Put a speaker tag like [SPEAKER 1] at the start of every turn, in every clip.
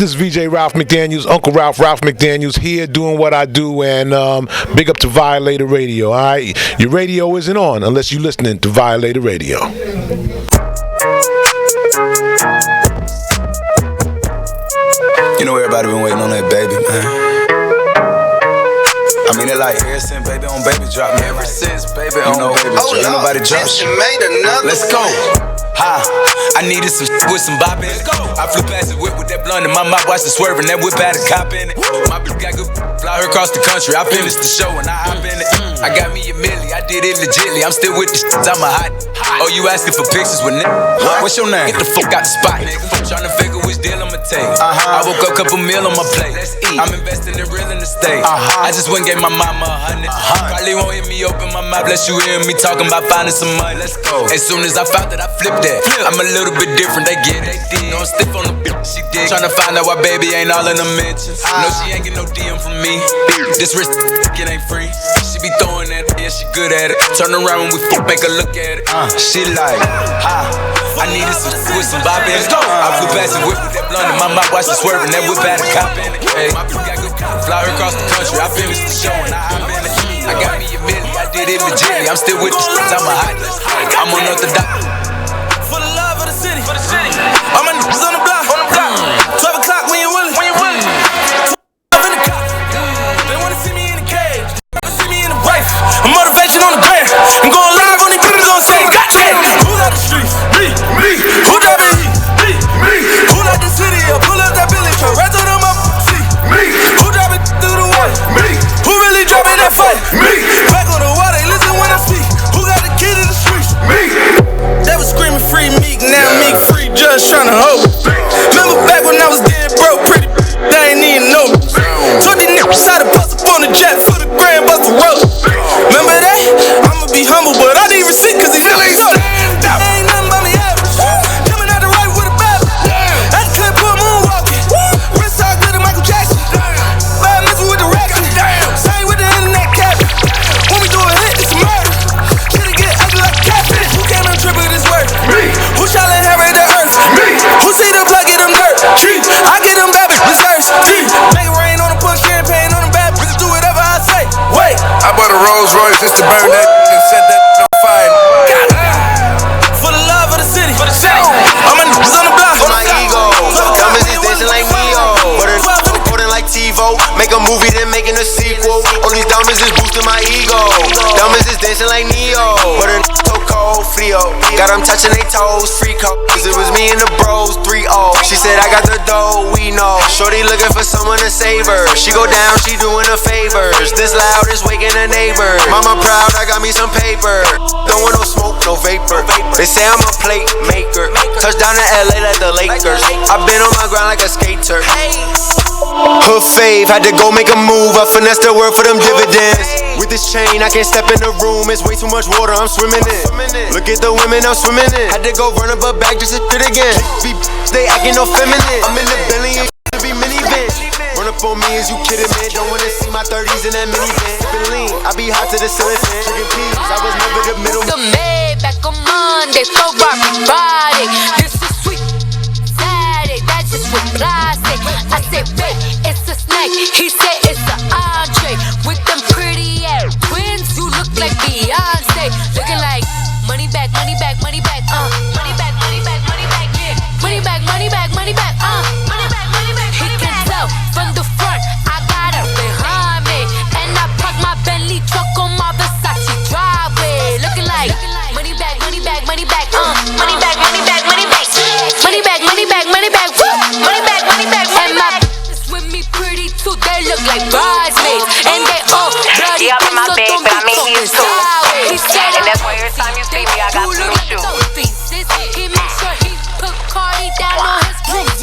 [SPEAKER 1] This is VJ Ralph McDaniels, Uncle Ralph McDaniels here doing what I do, and big up to Violator Radio, all right? Your radio isn't on unless you're listening to Violator Radio.
[SPEAKER 2] You know everybody been waiting on that baby, man. I mean, it like ever since baby on baby drop, man. Ever since baby on baby drop. Ain't nobody drop shit. Let's go. Ha, I needed some with some bop in it. I flew past the whip with that blunt in my mouth, watched it swerving. That whip had a cop in it. My bitch got good, fly her across the country. I finished the show and I hop in it. I got me a milli, I did it legitly. I'm still with the shit, I'm a hot. Oh, you asking for pictures with nigga? What's your name? Get the fuck out the spot, nigga. Tryna figure which deal I'ma take. I woke up, couple meal on my plate. Let's eat. I'm investing in real estate. I just went and gave my mama 100. Probably won't hear me open my mouth, bless you hear me talking about finding some money. Let's go. As soon as I found that, I flipped that. I'm a little bit different, they get it. No, I'm stiff on the bitch, she dig. Tryna find out why baby ain't all in the mentions. No, she ain't get no DM from me. This wrist, it ain't free. She be throwing that, yeah, she good at it. Turn around when we make her look at it. She like, I needed some with some bop in it. I flew past the whip with that blunt in my mouth, watched it swerving. That whip had a cop in it. Hey, my bitch got good, fly her across the country. I finished the show and I hop in it. I got me a milli, I did it legitly. I'm still with the shit, I'm a hot. I'm on the dock.
[SPEAKER 3] For the love of the city. All my niggas on the block. 12 o'clock when you willing. Up in the cop. They wanna see me in the cage. They wanna see me in the wife. I'm motivation on the gram. I'm going live on these niggas on stage. Goddamn. Who got the streets? Me. Who driving heat? Me. Who let the city up? Pull up that Billy truck. Right through them up. See. Me. Who driving through the water? Me. Who really driving that fight? Me. Back on the water. They listen when I speak. Who got the key to the streets? Me. They was screaming free Meek, now Meek free just tryna hold. Remember back when I was getting broke, pretty they ain't even know me. Told these niggas how to bust up on the jet for the grand bust the road. Remember that? I'ma be humble, but I need receipt cause these still ain't stand out. Ain't nothing but me average. Coming out the right with a bad. I just couldn't put moonwalking. Wrist all good to Michael Jackson. Bad messing with the racket. Same with the internet cap. When we do a hit, it's a murder. Shit'll get ugly like a catfish. Who came on triple this work? Me. Who shall inherit the earth? Me. Who see the plug, get them dirt? I get them bad bitches reserves. Make it rain on them, put champagne on them bad bitches. Do whatever I say. Wait.
[SPEAKER 4] I bought a Rolls Royce just to burn that and set that on fire.
[SPEAKER 3] For the love of the city. All my niggas on the block.
[SPEAKER 5] For my ego. Diamonds is dancing like Neo. Holding like TiVo. Make a movie, then making a sequel. All these diamonds is boosting my ego. Diamonds is dancing like Neo. But a so cold, Frio. Got them touching their toes, free coat. Cause it was me and the bros, 3-0. She said I got the dough, we know. Shorty looking for someone to save her. She go down, she doing her favors. This loud is waking the neighbors. Mama proud, I got me some paper. Don't want no smoke, no vapor. They say I'm a plate maker. Touchdown in LA like the Lakers. I've been on my grind like a skater. Hood fave, had to go make a move. I finessed the word for them dividends. With this chain, I can't step in the room. It's way too much water, I'm swimming in. Look at the women I'm swimming in. Had to go run up a bag just to shit again. They acting no feminine. I'm in the belly and to be minivan. Run up on me, is you kidding me? Don't wanna see my 30s in that minivan. Sippin' lean, I be hot to the ceiling fan. Drinking peas, I was never the middle.
[SPEAKER 6] The Maybach on Monday, so rock Friday. This is sweet Saturday, that's just what I say. I said, babe, it's a snack. He said it's an entree. With them pretty ass twins, you look like Beyonce. Looking like money back, money back, money back, money back, money back, money back, yeah. Money back, money back, money back, money back, money back. He can tell from the front, I got her behind me. And I park my Bentley truck on my Versace driveway. Looking like money back, money back, money back, money back, money back, money back. Money back, money back, money back, money back, money back. And my bitches with me pretty too, they look like bridesmaids. And they all bloody,
[SPEAKER 7] Yeah, I'm in my
[SPEAKER 6] so
[SPEAKER 7] bed,
[SPEAKER 6] don't
[SPEAKER 7] but
[SPEAKER 6] be
[SPEAKER 7] I mean
[SPEAKER 6] talking
[SPEAKER 7] he's too.
[SPEAKER 6] sideways.
[SPEAKER 7] And that's why every time you see me, I got some new shoes.
[SPEAKER 6] He make sure he put Cardi down on his roof.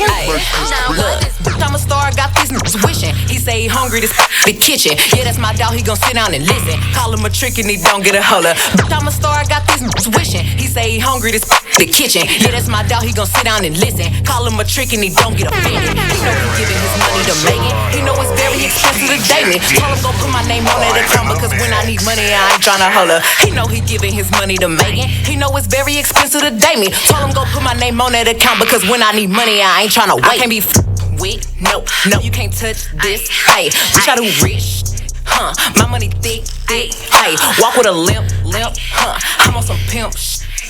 [SPEAKER 6] Now what is
[SPEAKER 8] I'm a star, got these niggas wishing. He say he hungry, this the kitchen. Yeah, that's my dog, he gon' sit down and listen. Call him a trick and he don't get a holler. I'm a star, got these niggas wishing. He say he hungry, this the kitchen. Yeah, that's my dog, he gon' sit down and listen. Call him a trick and he don't get offended. He know he giving his money to Megan. He know it's very expensive to date me. Tell him go put my name on that account because when I need money, I ain't tryna holler. He know he giving his money to Megan. He know it's very expensive to date me. Tell him go put my name on that account because when I need money, I ain't tryna wait. I can't be wet? No, you can't touch this. Hey, bitch, I do rich. My money thick, hey, walk with a limp, I'm on some pimp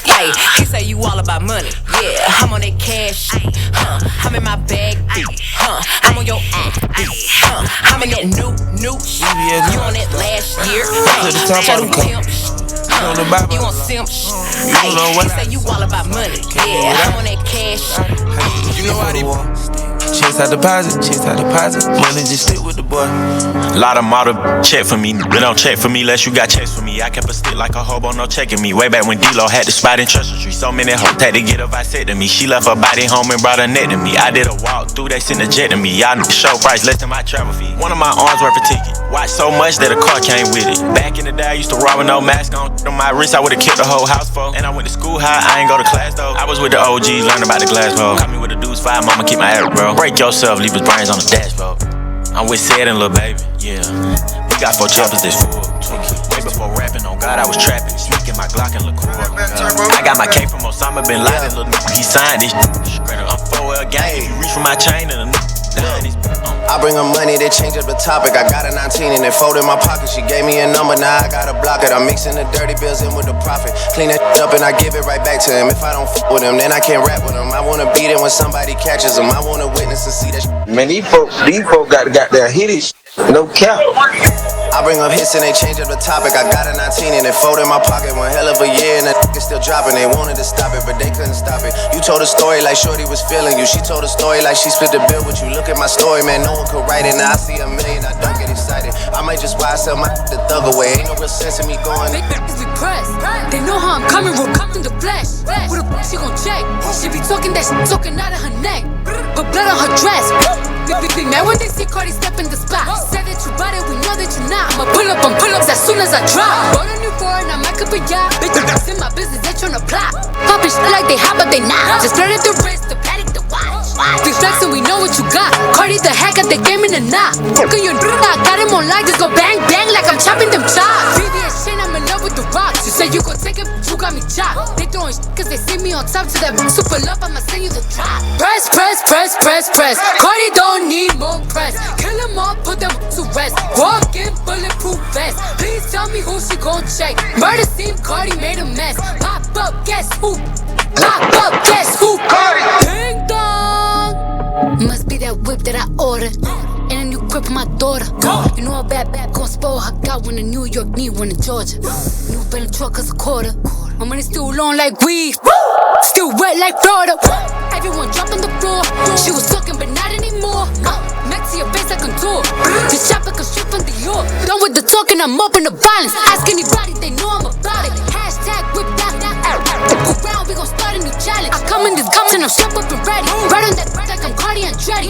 [SPEAKER 8] hey, he say you all about money, yeah, I'm on that cash, I'm in my bag, I'm on your I'm in that new, you on that last year, hey, you on simp, hey, he say you all about money, yeah, I'm on that cash,
[SPEAKER 3] you know how they chase out deposit, money just stick with the boy.
[SPEAKER 9] Lot of model check for me, they don't check for me unless you got checks for me. I kept a stick like a hobo, no checking me. Way back when D-Lo had the spot in Treasure Tree. So many hoes had to get a vasectomy. Me, she left her body home and brought her neck to me. I did a walk through, they sent a jet to me. Y'all know the show price less than my travel fee. One of my arms worth a ticket. Watch so much that a car came with it. Back in the day, I used to rob with no mask on my wrist. I would've killed the whole house for. And I went to school high, I ain't go to class though. I was with the OGs, learning about the glass roll. Caught me with the dudes 5, mama keep my ass, bro. Break yourself, leave his brains on the dashboard. I'm with Sid and Lil Baby, yeah. We got 4 chapters this full. Way before rapping, on God, I was trapping. Sneaking my Glock and liqueur. I got my cake from Osama Bin Laden, little he signed this. I'm 4L gang, if you reach for my chain and
[SPEAKER 5] I bring her money, they change up the topic. I got a 19 and it folded in my pocket. She gave me a number, now I gotta block it. I'm mixing the dirty bills in with the profit. Clean that up and I give it right back to him. If I don't with him, then I can't rap with him. I wanna beat it when somebody catches him. I wanna witness and see that
[SPEAKER 10] Man, these folks got that hitty no cap.
[SPEAKER 5] I bring up hits and they change up the topic. I got a 19 and it folded in my pocket. One hell of a year and the nigga still dropping. They wanted to stop it, but they couldn't stop it. You told a story like Shorty was feeling you. She told a story like she split the bill with you. Look at my story, man, no one could write it. Now I see a million, I don't get excited. I might just buy sell my the thug away. Ain't no real sense in me going.
[SPEAKER 6] Big bitches be pressed. They know how I'm coming, we're in the flesh. Who the fuck she gon' check? She be talking that shit, talking out of her neck. But blood on her dress. Big man, when they see Cardi step in the spot, say that you bought it, we know that you're not. I'ma pull up on pull-ups as soon as I drop. Bought a new foreign, I might up a yacht. Bitches in my business, they tryna plot. Poppin' shit like they hot, but they not. Just flirted the wrist, the paddock, the watch. Big flexin', we know what you got. Cardi the hack at the game in the knot. Fuckin' your I got him on live, just go bang, bang like I'm chopping them chops. VVS shit, I'm in love with the rocks. You say you gon' take it, you got me chopped. They throwin' shit cause they see me on top to that super love, I'ma send you the drop. Press. Cardi don't need more press. Kill them all, put them to rest. Walk in bulletproof vest. Please tell me who she gon' check. Murder scene, Cardi made a mess. Pop up, guess who? Cardi. Ding dong. Must be that whip that I ordered. And a new crib for my daughter. You know a bad gon' spoil her. Got one in New York, need one in Georgia. New Bentley truck cause a quarter. My money still long like weed. Still wet like Florida. Everyone drop on the floor. She was talking but not anymore. Max to your face like a contour. Just shop like a strip from Dior. Done with the talking, I'm up in the violence. Ask anybody, they know I'm about it. Hashtag whip that. Go round, we gon' start a new challenge. I come in this and I'm strapped up and ready. Right on that like I'm Cardi and Dreddy.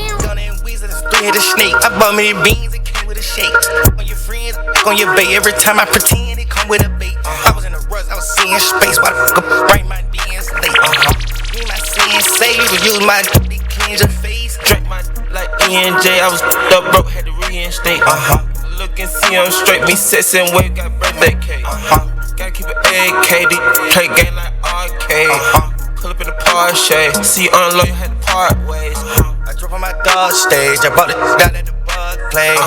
[SPEAKER 11] Hit a snake. I bought me the beans, it came with a shake. On your friends, on your bait. Every time I pretend, it come with a bait. I was in a rush, I was seeing space. Why the fuck write my DNs late? Me my saying save, use my dick, cleanse your face. Drink my like E&J, I was up broke, had to reinstate. Look and see I'm straight, me sets and wave, got birthday cake. Gotta keep it AK, play game like arcade. Pull up in the Porsche, see unload, you had to part ways. I drove on my dog stage, I bought it down at the bug place.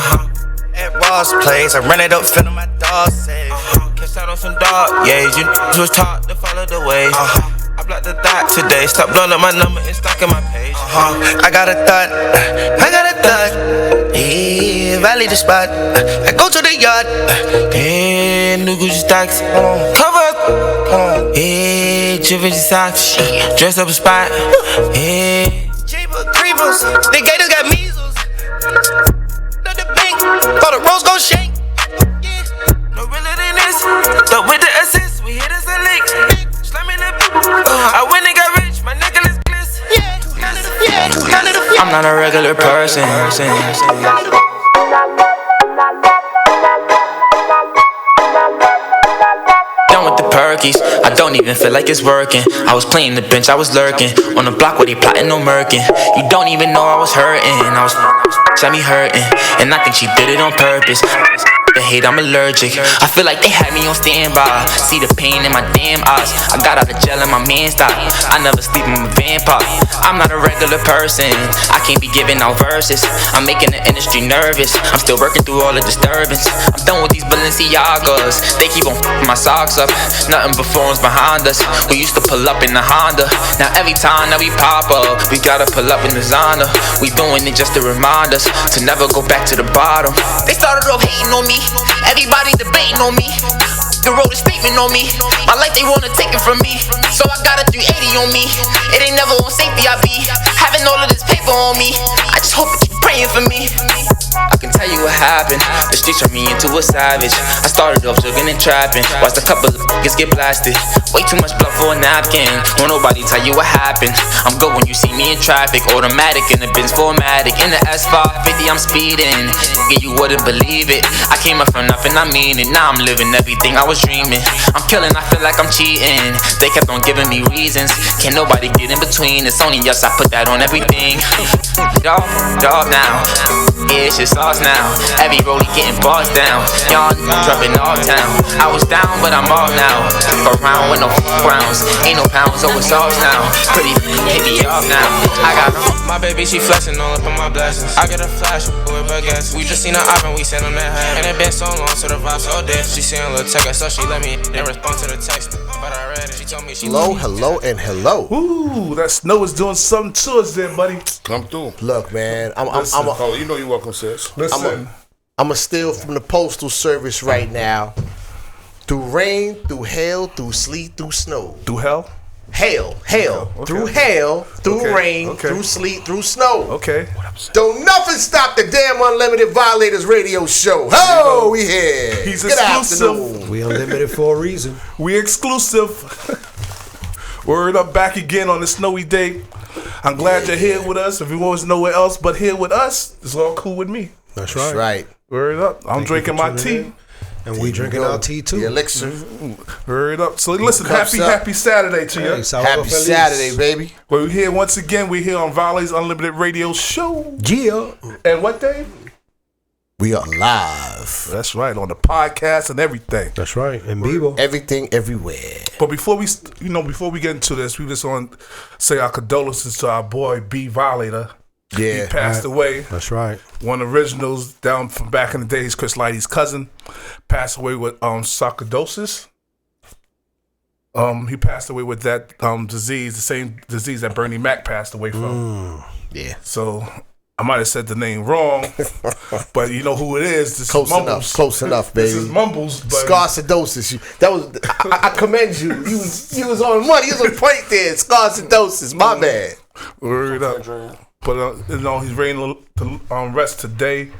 [SPEAKER 11] At Ross Place, I ran it up, fell on my dog safe. Catch out on some dog, yeah, you was taught to follow the way. I blocked the thought today, stop blowing up my number and stalking my page. I got a thought, yeah, valley the spot. I go to the yard, yeah, new Gucci stocks. Cover up, yeah, Givenchy socks. Dress up a spot, yeah. Creepers, the gators got measles. Not the bank, thought the rose gon' shake. Yeah, no realer than this. But with the assist, we hit us a lick. Slamming the I went and got rich, my necklace bliss. I'm not a regular person. I don't even feel like it's working. I was playing the bench, I was lurking on the block where they plotting no murking. You don't even know I was hurting. I was me hurting, and I think she did it on purpose.
[SPEAKER 12] the hate, I'm allergic. I feel like they had me on standby. See the pain in my damn eyes. I got out of jail and my man stopped. I never sleep in my vampire. I'm not a regular person. I can't be giving out verses. I'm making the industry nervous. I'm still working through all the disturbance. I'm done with these Balenciagas. They keep on f***ing my socks up. Nothing but phones behind us. We used to pull up in the Honda. Now every time that we pop up, we gotta pull up in designer. We doing it just to remind us to never go back to the bottom. They started off hating on me. Everybody debating on me. They wrote a statement on me. My life they wanna take it from me. So I got a 380 on me. It ain't never on safety I be. Having all of this paper on me. I just hope you keep praying for me. I can tell you what happened. The streets turned me into a savage. I started off jugging and trapping. Watched a couple of niggas get blasted. Way too much blood for a napkin. Won't nobody tell you what happened. I'm good when you see me in traffic. Automatic in the Benz 4matic. In the S550 I'm speeding. Yeah, you wouldn't believe it. I came up from nothing, I mean it. Now I'm living everything I was dreaming. I'm killing, I feel like I'm cheating. They kept on giving me reasons. Can't nobody get in between. It's only us, I put that on everything. Dog now. Yeah, it's just sauce now. Every rollie getting bossed down. Y'all dropping all town. I was down, but I'm off now. Around with no rounds. Ain't no pounds, so it's off now. Pretty hit me off now. I got
[SPEAKER 13] my baby, she flexing all up on my blessings. I get a flash with baguettes. We just seen her up and we sent on that head. And it been so long, so the vibe's so dead. She seen a little text, so she let me in response to the text. But I read it. She told me she
[SPEAKER 14] hello, and hello.
[SPEAKER 15] Ooh, that snow is doing something to us there, buddy.
[SPEAKER 14] Come through. Look, man,
[SPEAKER 15] you know you're welcome, sis. Listen.
[SPEAKER 14] I'm a steal from the postal service right now. Through rain, through hail, through sleet, through snow.
[SPEAKER 15] Through hell?
[SPEAKER 14] Hail.
[SPEAKER 15] Okay.
[SPEAKER 14] Through hail, through rain, through sleet, through snow.
[SPEAKER 15] Okay.
[SPEAKER 14] Don't nothing stop the damn Unlimited Violators radio show. Oh, we here.
[SPEAKER 15] He's
[SPEAKER 14] Good
[SPEAKER 15] exclusive.
[SPEAKER 14] afternoon.
[SPEAKER 16] We unlimited for a reason.
[SPEAKER 15] We exclusive. Word up, back again on this snowy day. I'm glad you're here with us. If you want to know where else but here with us, it's all cool with me.
[SPEAKER 16] That's right.
[SPEAKER 14] Right.
[SPEAKER 15] Word up. I'm drinking my tea.
[SPEAKER 16] And we drinking our tea too.
[SPEAKER 14] The elixir.
[SPEAKER 15] Word up. So listen, happy Saturday to you.
[SPEAKER 14] Happy Saturday, baby.
[SPEAKER 15] We're here once again. We're here on Violators Unlimited Radio Show.
[SPEAKER 16] Yeah.
[SPEAKER 15] And what day?
[SPEAKER 14] We are live.
[SPEAKER 15] That's right, on the podcast and everything.
[SPEAKER 16] That's right, in vivo.
[SPEAKER 14] Everything, everywhere.
[SPEAKER 15] But before we get into this, we just want to say our condolences to our boy B Violator.
[SPEAKER 14] Yeah,
[SPEAKER 15] he passed away.
[SPEAKER 16] That's right.
[SPEAKER 15] One of the originals down from back in the days, Chris Lighty's cousin, passed away with sarcoidosis. He passed away with that disease, the same disease that Bernie Mac passed away from.
[SPEAKER 14] Yeah.
[SPEAKER 15] So I might have said the name wrong, but you know who it is. This
[SPEAKER 14] Close
[SPEAKER 15] is Mumbles.
[SPEAKER 14] Close enough, baby.
[SPEAKER 15] This is Mumbles.
[SPEAKER 14] Sarcoidosis. That was. I commend you. You was on one. You was on point there. Sarcoidosis. My bad.
[SPEAKER 15] Word up. But he's ready to rest today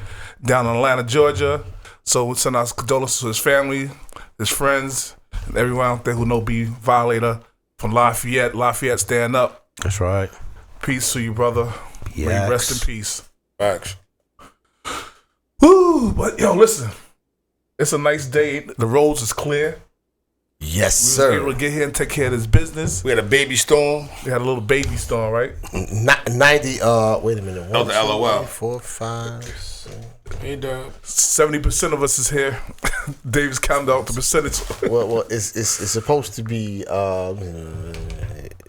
[SPEAKER 15] down in Atlanta, Georgia. So we send our condolences to his family, his friends, and everyone out there who know B Violator from Lafayette. Lafayette, stand up.
[SPEAKER 16] That's right.
[SPEAKER 15] Peace to you, brother.
[SPEAKER 16] Yes.
[SPEAKER 15] May you rest in peace.
[SPEAKER 14] Facts.
[SPEAKER 15] Woo! But yo, listen. It's a nice day. The roads is clear.
[SPEAKER 14] Yes,
[SPEAKER 15] We were
[SPEAKER 14] sir.
[SPEAKER 15] able to get here and take care of this business.
[SPEAKER 14] We had a baby storm.
[SPEAKER 15] We had a little baby storm, right?
[SPEAKER 14] 90. Wait a minute.
[SPEAKER 5] That was the LOL.
[SPEAKER 14] 4, 5, 6.
[SPEAKER 5] Hey, dog.
[SPEAKER 15] 70% of us is here. Dave's counted out the percentage.
[SPEAKER 14] Well, it's supposed to be.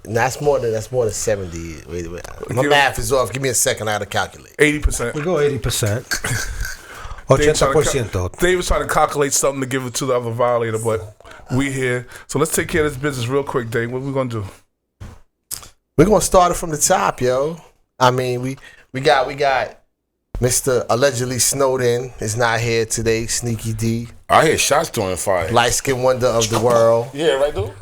[SPEAKER 14] That's more than 70. Wait. My math is off. Give me a second. I gotta calculate.
[SPEAKER 15] 80%.
[SPEAKER 16] We go 80%. 80%.
[SPEAKER 15] Dave was trying to calculate something to give it to the other Violator, but we here. So let's take care of this business real quick, Dave. What we gonna do?
[SPEAKER 14] We're gonna start it from the top, yo. I mean, we got Mr. Allegedly Snowden is not here today. Sneaky D.
[SPEAKER 5] I hear shots throwing fire.
[SPEAKER 14] Light skin wonder of the world.
[SPEAKER 5] Yeah, right, dude.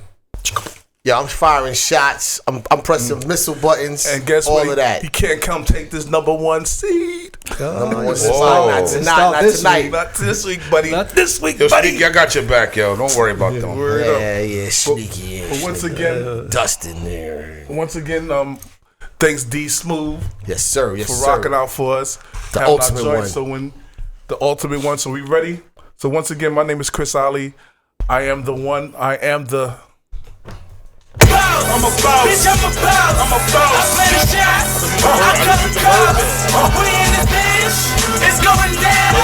[SPEAKER 14] Yeah, I'm firing shots. I'm pressing missile buttons.
[SPEAKER 15] And guess
[SPEAKER 14] all
[SPEAKER 15] what?
[SPEAKER 14] of that.
[SPEAKER 15] He can't come take this number one seed.
[SPEAKER 14] Number one seed. Not tonight.
[SPEAKER 15] Not this week, buddy.
[SPEAKER 16] Not this week,
[SPEAKER 5] Yo,
[SPEAKER 16] buddy.
[SPEAKER 5] Sneaky, I got your back, yo. Don't worry about them.
[SPEAKER 14] Yeah, sneaky.
[SPEAKER 15] But once again,
[SPEAKER 14] Dustin there.
[SPEAKER 15] Once again, thanks D Smooth.
[SPEAKER 14] Yes, sir. Yes,
[SPEAKER 15] for
[SPEAKER 14] sir.
[SPEAKER 15] rocking out for us.
[SPEAKER 14] The
[SPEAKER 15] having
[SPEAKER 14] ultimate
[SPEAKER 15] our joint.
[SPEAKER 14] one.
[SPEAKER 15] So when the ultimate one. So we ready? So once again, my name is Chris Ali. I am the one. I am the.
[SPEAKER 3] I'm a boss. Bitch, I'm a boss. I'm a boss. I play the shots. I cut the colors. We in this bitch. It's going down.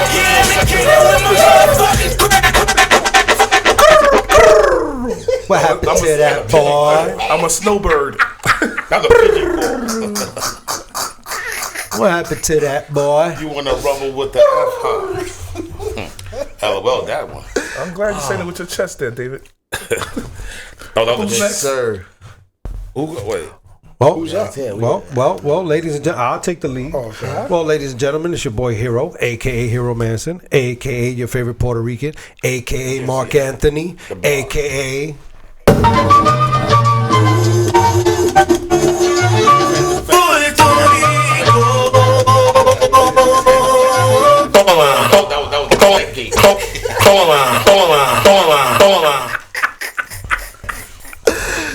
[SPEAKER 3] Yeah, we kick it with my
[SPEAKER 16] to that, boy?
[SPEAKER 15] I'm a snowbird.
[SPEAKER 17] That's a pigeon call.
[SPEAKER 16] What happened to that, boy?
[SPEAKER 17] You want to rumble with the F, huh? LOL, that one.
[SPEAKER 15] I'm glad you said it with your chest there, David.
[SPEAKER 17] Oh, that was
[SPEAKER 15] Who's next?
[SPEAKER 14] Sir.
[SPEAKER 17] Wait.
[SPEAKER 16] Well,
[SPEAKER 14] Who's up?
[SPEAKER 16] well, ladies and gentlemen, I'll take the lead.
[SPEAKER 14] Okay.
[SPEAKER 16] Well, ladies and gentlemen, it's your boy Hero, a.k.a. Hero Manson, a.k.a. your favorite Puerto Rican, a.k.a. Mark Anthony, a.k.a.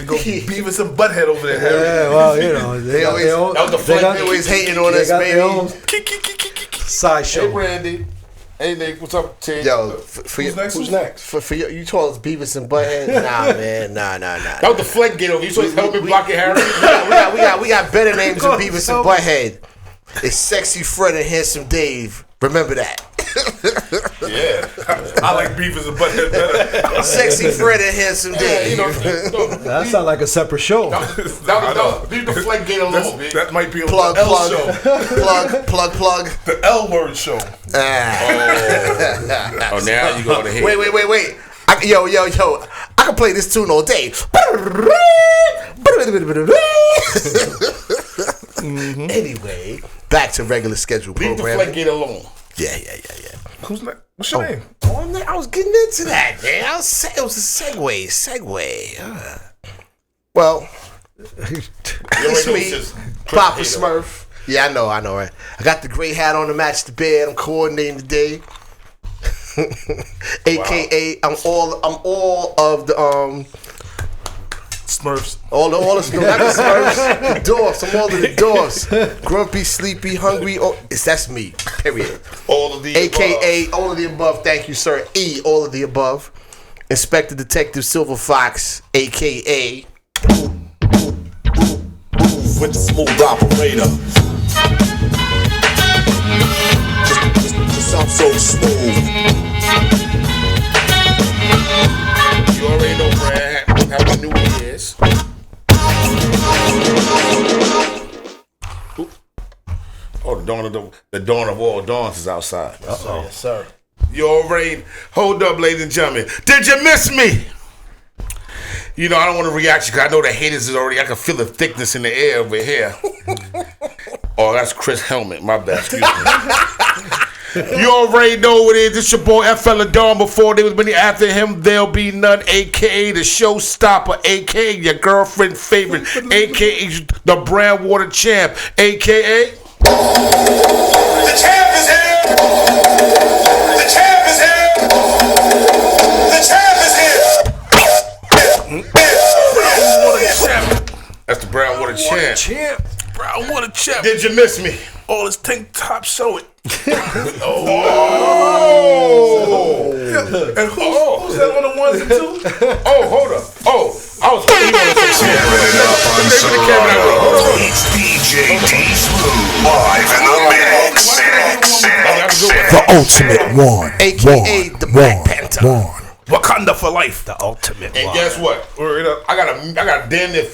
[SPEAKER 15] Go Beavis and Butthead over there.
[SPEAKER 16] Yeah, well, you know,
[SPEAKER 14] They always hating on us, baby.
[SPEAKER 16] Sideshow.
[SPEAKER 17] Hey, Randy. Hey, Nick. What's up, Tim?
[SPEAKER 14] Yo, who's next? For you told us Beavis and Butthead? Nah, man, nah.
[SPEAKER 17] That was the flag gate over. You supposed to help me block it, Harry?
[SPEAKER 14] We got better names than Beavis and Butthead. It's Sexy Fred and Handsome Dave. Remember that.
[SPEAKER 17] Yeah.
[SPEAKER 15] I like Beavis and Butthead better.
[SPEAKER 14] Sexy Fred and Handsome Dave.
[SPEAKER 16] That sounds like a separate show.
[SPEAKER 17] Leave the flag gate alone, man.
[SPEAKER 15] That might be a
[SPEAKER 14] Plug.
[SPEAKER 15] L show.
[SPEAKER 14] Plug.
[SPEAKER 15] The L word show.
[SPEAKER 17] Oh, now you go to hit.
[SPEAKER 14] Wait. Yo. I can play this tune all day. Anyway, back to regular schedule
[SPEAKER 17] Leave the
[SPEAKER 14] programming.
[SPEAKER 17] flag gate alone.
[SPEAKER 14] Yeah.
[SPEAKER 15] Who's next? What's your name?
[SPEAKER 14] I was getting into that, man. It was a segue. Well, it's me, Papa Smurf. Yeah, I know, right? I got the gray hat on to match the bed. I'm coordinating today. AKA, I'm all of the
[SPEAKER 15] Smurfs.
[SPEAKER 14] All the not the Smurfs, the dwarfs. I'm all of the dwarfs. Grumpy, sleepy, hungry. That's me. Period.
[SPEAKER 17] All of the
[SPEAKER 14] AKA all of the above. Thank you, sir. All of the above. Inspector Detective Silver Fox, AKA
[SPEAKER 17] with the smooth operator. Cause I'm so smooth. You already know, Brad. Happy New Year's. Oh, the dawn of all dawns is outside.
[SPEAKER 14] Uh-oh. Yes, sir.
[SPEAKER 17] You already hold up, ladies and gentlemen. Did you miss me? You know, I don't want to react because I know the haters is already. I can feel the thickness in the air over here. Oh, that's Chris Helmet. My bad. Excuse me. You already know what it is. It's your boy FL Dawn. Before there was many after him, there'll be none. AKA the showstopper. AKA your girlfriend favorite. AKA the brand water champ. AKA
[SPEAKER 3] the champ is here. The champ is here. The champ is here.
[SPEAKER 17] That's the brown water champ.
[SPEAKER 15] Brown water champ.
[SPEAKER 17] Did you miss me?
[SPEAKER 15] All his tank top show it.
[SPEAKER 17] Oh.
[SPEAKER 15] And who's that on the ones and twos?
[SPEAKER 17] Oh, hold up. Oh, I was hoping you wanted to say
[SPEAKER 3] It's DJ D-Smooth live in the mix.
[SPEAKER 1] The ultimate one.
[SPEAKER 14] AKA the Black Panther.
[SPEAKER 15] Wakanda for life. The ultimate
[SPEAKER 17] And
[SPEAKER 15] one.
[SPEAKER 17] guess what? I got damn near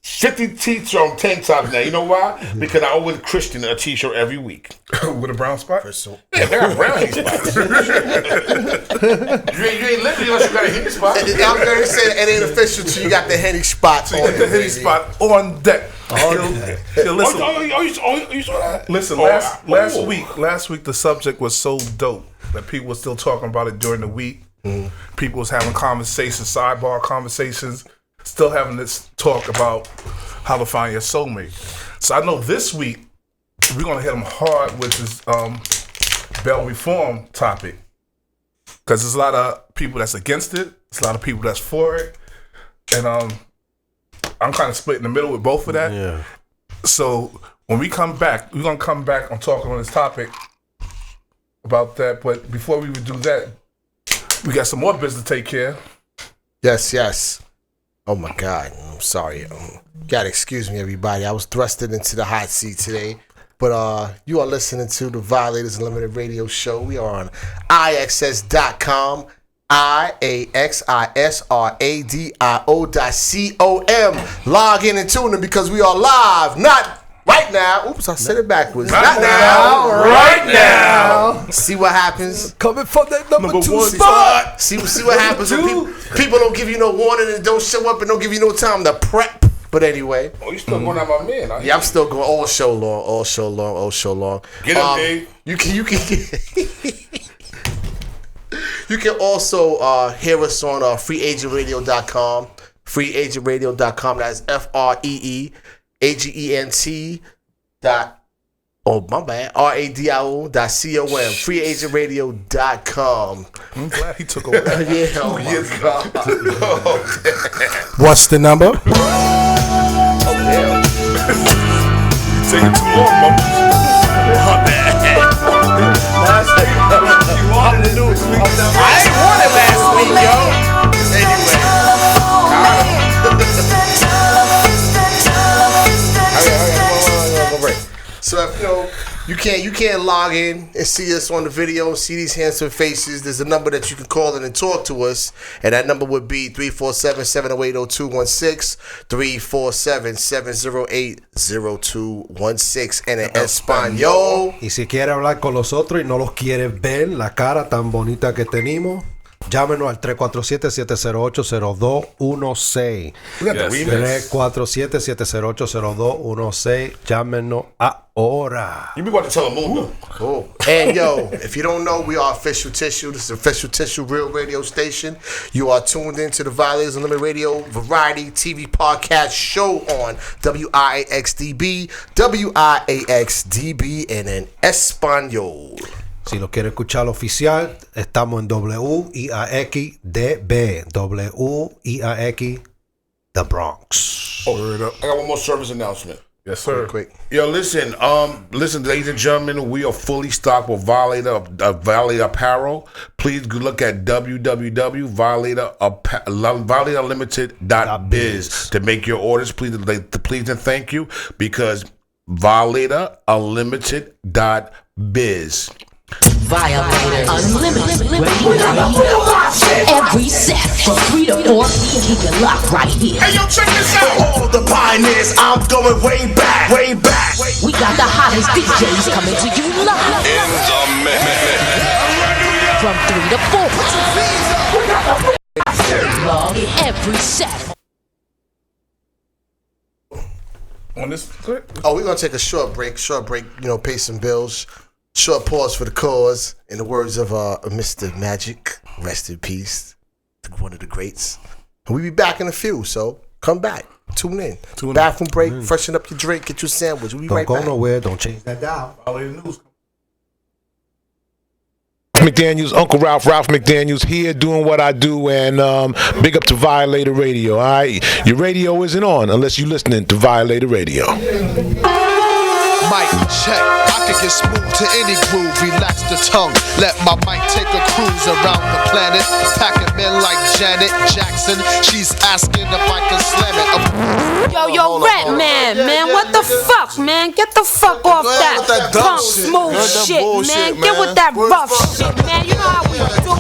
[SPEAKER 17] 50 t-shirts on tank tops now. You know why? Because I owe a Christian a t-shirt every week.
[SPEAKER 15] With a brown spot?
[SPEAKER 17] Yeah, they got brown heat spots. you ain't living unless you got a heat spot.
[SPEAKER 14] I'm going to say it ain't official till you got the Henny spot on
[SPEAKER 15] The Henny spot on deck. Listen.
[SPEAKER 17] You saw that?
[SPEAKER 15] Listen, last week the subject was so dope that people were still talking about it during the week. People was having conversations, sidebar conversations, still having this talk about how to find your soulmate. So I know this week we're gonna hit them hard with this bail reform topic because there's a lot of people that's against it. There's a lot of people that's for it, and I'm kind of split in the middle with both of that.
[SPEAKER 16] Yeah.
[SPEAKER 15] So when we come back, we're gonna come back on talking on this topic about that. But before we would do that, we got some more business to take care of.
[SPEAKER 14] Yes. Oh my God. I'm sorry. Gotta excuse me, everybody. I was thrusted into the hot seat today. But you are listening to the Violators Unlimited Radio Show. We are on IXS.com. IAXISRADIO.com. Log in and tune in because we are live, not right now. Oops, I said it backwards. Not now, right now. See what happens.
[SPEAKER 16] Coming from that number 2
[SPEAKER 14] one
[SPEAKER 16] spot.
[SPEAKER 14] See what happens when people don't give you no warning and don't show up and don't give you no time to prep. But anyway.
[SPEAKER 17] Oh, you still going at my man?
[SPEAKER 14] Yeah, I'm still going all show long. Get him, Dave. You can You can also hear us on freeagentradio.com. Freeagentradio.com. That's FREEAGENT. RADIO.com. Freeagentradio.com.
[SPEAKER 15] I'm glad he took over.
[SPEAKER 14] Yeah. Oh my God.
[SPEAKER 18] What's the number?
[SPEAKER 17] Oh, damn. Taking too long, Mom.
[SPEAKER 14] I ain't won it last week, yo. Anyway. So if you can't log in and see us on the video, see these handsome faces, there's a number that you can call in and talk to us, and that number would be 347-708-0216, 347-708-0216, and in español.
[SPEAKER 16] Y si quiere hablar con nosotros y no los quiere ver la cara tan bonita que tenemos, llámenos al 347-708-0216. 347-708-0216. Llámenos ahora.
[SPEAKER 17] You be about to tell them
[SPEAKER 14] Cool. And yo, if you don't know, we are Official Tissue. This is Official Tissue Real Radio Station. You are tuned into the Violators Unlimited Radio Variety TV Podcast Show on WIAXDB, and in Español.
[SPEAKER 16] Si lo quiere escuchar oficial, estamos en WIAXDB. WIAX The Bronx.
[SPEAKER 17] Oh, I got one more service announcement.
[SPEAKER 15] Yes, sir.
[SPEAKER 14] Quick.
[SPEAKER 17] Yo, listen, ladies and gentlemen, we are fully stocked with Violator apparel. Please look at www.violatorunlimited.biz to make your orders. Please and thank you, because violatorunlimited.biz.
[SPEAKER 19] Violator Unlimited every set from 3 to 4 p.m. Keep it locked right here.
[SPEAKER 5] Hey, yo, check this out. All the pioneers, I'm going way back.
[SPEAKER 19] We got the hottest DJs coming to you live.
[SPEAKER 5] In the
[SPEAKER 19] from 3 to 4. Every set.
[SPEAKER 15] On this clip?
[SPEAKER 14] Oh, we're gonna take a short break, pay some bills. Short pause for the cause. In the words of Mr. Magic, rest in peace, one of the greats. And we'll be back in a few, so come back. Tune in. Bathroom break, freshen up your drink, get your sandwich. We'll be right back.
[SPEAKER 16] Don't go nowhere. Don't change that dial.
[SPEAKER 1] McDaniels, Uncle Ralph McDaniels here doing what I do, and big up to Violator Radio. All right, your radio isn't on unless you're listening to Violator Radio.
[SPEAKER 20] Mic check, I can get smooth to any groove, relax the tongue, let my mic take a cruise around the planet, packing men like Janet Jackson, she's asking if I can slam it.
[SPEAKER 21] Yo, Rat Man, what the fuck, man? Get the fuck off that punk smooth shit, man. Get with that rough shit, man. You know how we do.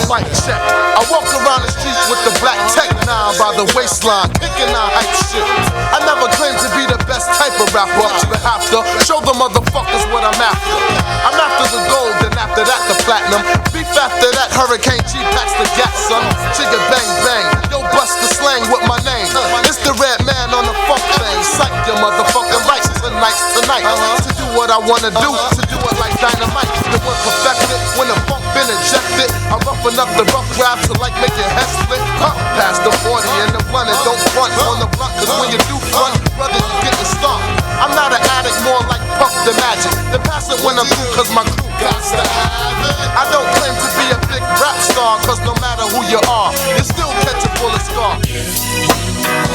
[SPEAKER 20] Mic check, I walk around the street with the black tech 9 by the waistline, picking out hype shit. I never claimed to be the best type of rapper, but you have to show the motherfuckers what I'm after. I'm after the gold, and after that the platinum. Beef after that, Hurricane G packs the gas, son. Chigga bang bang, yo bust the slang with my name. It's the Red Man on the funk thing. Psych your motherfucking rights tonight. To do what I wanna do, to do it like dynamite. The word perfected, when the funk been injected. I roughen up the rough rap to like make your head split. Past the 40 and the blunt, and don't front on the blunt, cause when you do front, brother, you get the start. I'm not an addict, more like Puff the Magic. Then pass it when I'm through, cause my crew got to have it. I don't claim to be a big rap star, cause no matter who you are, you still catch a bullet scar. If you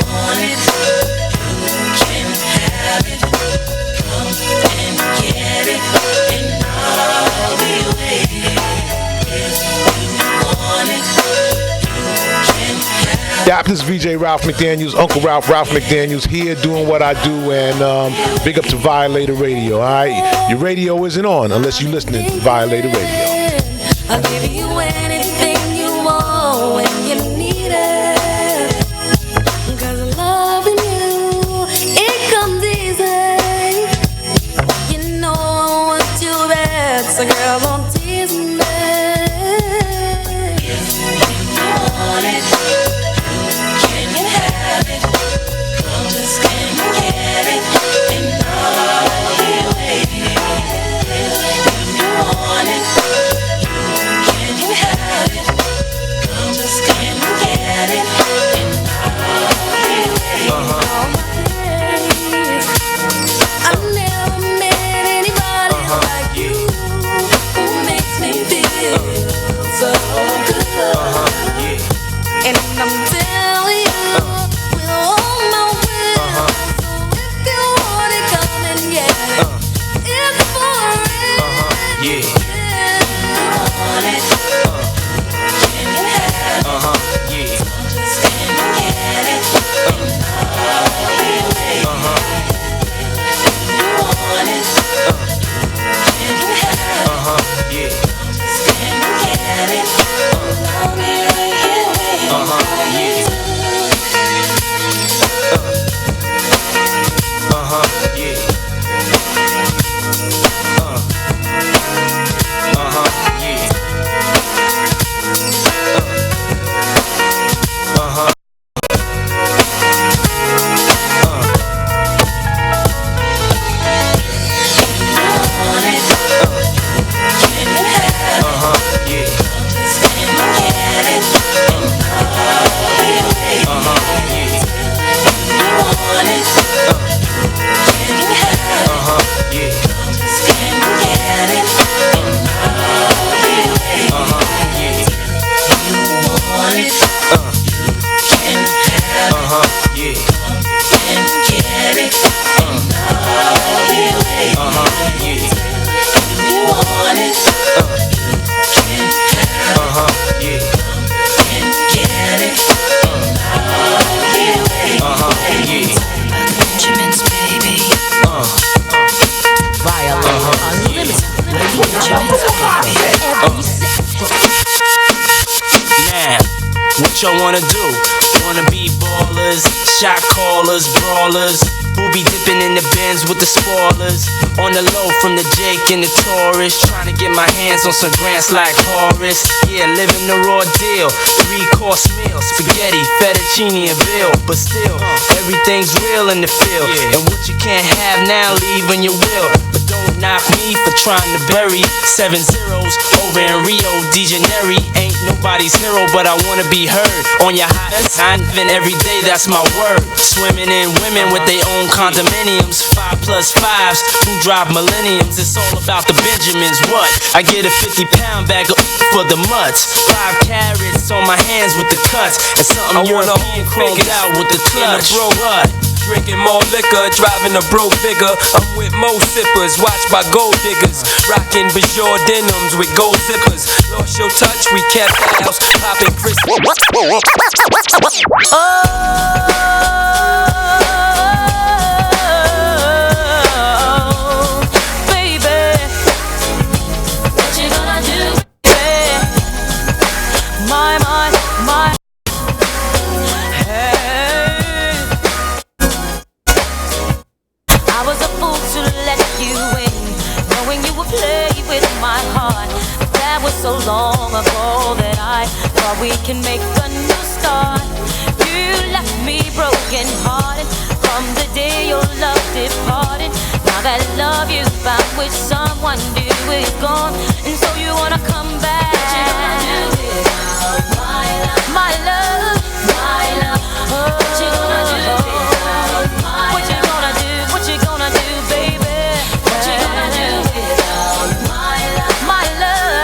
[SPEAKER 20] want it, you can have it. Come and get it, and I'll be waiting. If you want it,
[SPEAKER 1] Yeah, this is VJ Ralph McDaniels, Uncle Ralph McDaniels here doing what I do, and big up to Violator Radio. All right, your radio isn't on unless you're listening to Violator Radio.
[SPEAKER 22] I'll give you anything you
[SPEAKER 3] What y'all wanna do? Wanna be ballers, shot callers, brawlers, who be dipping in the bins with the spoilers. On the low from the Jake and the Taurus, trying to get my hands on some grants like Horace. Yeah, living the raw deal, 3-course meal, spaghetti, fettuccine and veal. But still, everything's real in the field. And what you can't have now, leave when you will. But don't knock me for trying to bury 7 zeros over in Rio de Janeiro. Ain't nobody's hero, but I wanna be heard on your hottest. I'm living every day, that's my word. Swimming in women with their own condominiums, 5+5s who drive millenniums. It's all about the Benjamins. What? I get a 50-pound bag of for the mutts, 5 carats on my hands with the cuts, and something European chromed out with the clutch. What?
[SPEAKER 18] Drinking more liquor, driving a broke bigger. I'm with most sippers, watched by gold diggers. Rocking Bajor denims with gold zippers. Lost your touch, we kept ours. Popping Chris.
[SPEAKER 6] So long ago that I thought we can make a new start. You left me broken hearted from the day your love departed. Now that love you found with someone new is gone, and so you wanna come back. What you gonna do without my love? My love, my love. What you gonna do without my love? What you gonna do? What you gonna do, baby? What you gonna do without my love? My love.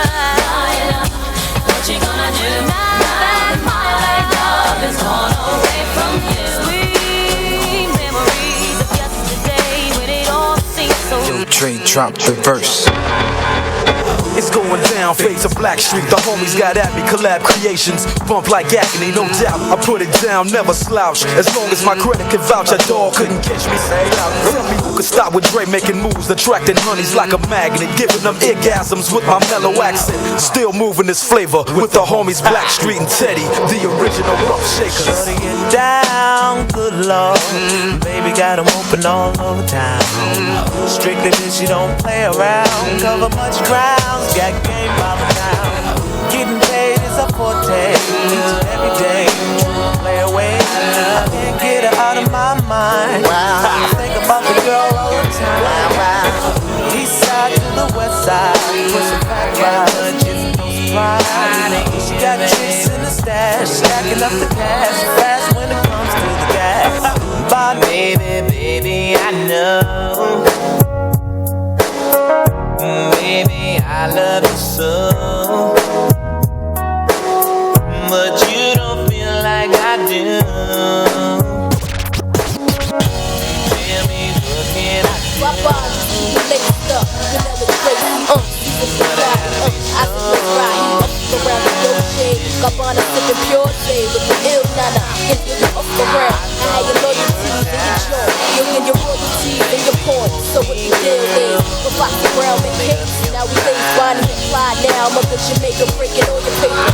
[SPEAKER 6] What you gonna do now that my love is gone away from you? Sweet memories of yesterday when it all seemed so.
[SPEAKER 2] Yo, Dre, drop the verse.
[SPEAKER 22] It's going down, face of Black Street. The homies got at me, collab creations. Bump like agony, no doubt. I put it down, never slouch. As long as my credit can vouch, a dog couldn't catch me. Say out. Tell me who could stop with Dre making moves, attracting honeys like a magnet, giving them orgasms with my mellow accent. Still moving this flavor with the homies Black Street and Teddy, the original rough shakers.
[SPEAKER 23] Shutting it down, good lord. Baby got them open all over town. Strictly bitch, you don't play around. Cover much ground. Got game by the town. Getting paid is a forte. Every day, play away. I can't get her out of my mind. I think about the girl all the time. East side to the west side. Pushing back right, just no surprise. She got tricks in the stash, stacking up the cash. Fast when it comes to the gas. But baby, baby, I know. Baby, I love you so, but you don't feel like I do. Tell me what can I do?
[SPEAKER 6] Gabbana sipping pure shade with the ill nana. If you off the ground, I had your loyalties and your joy. You get your royalties and your points. So what the deal is, we're Foxy Brown and Cakes. Now we lace Bonnie and Clyde now. I'm up in Jamaica breaking all your paper.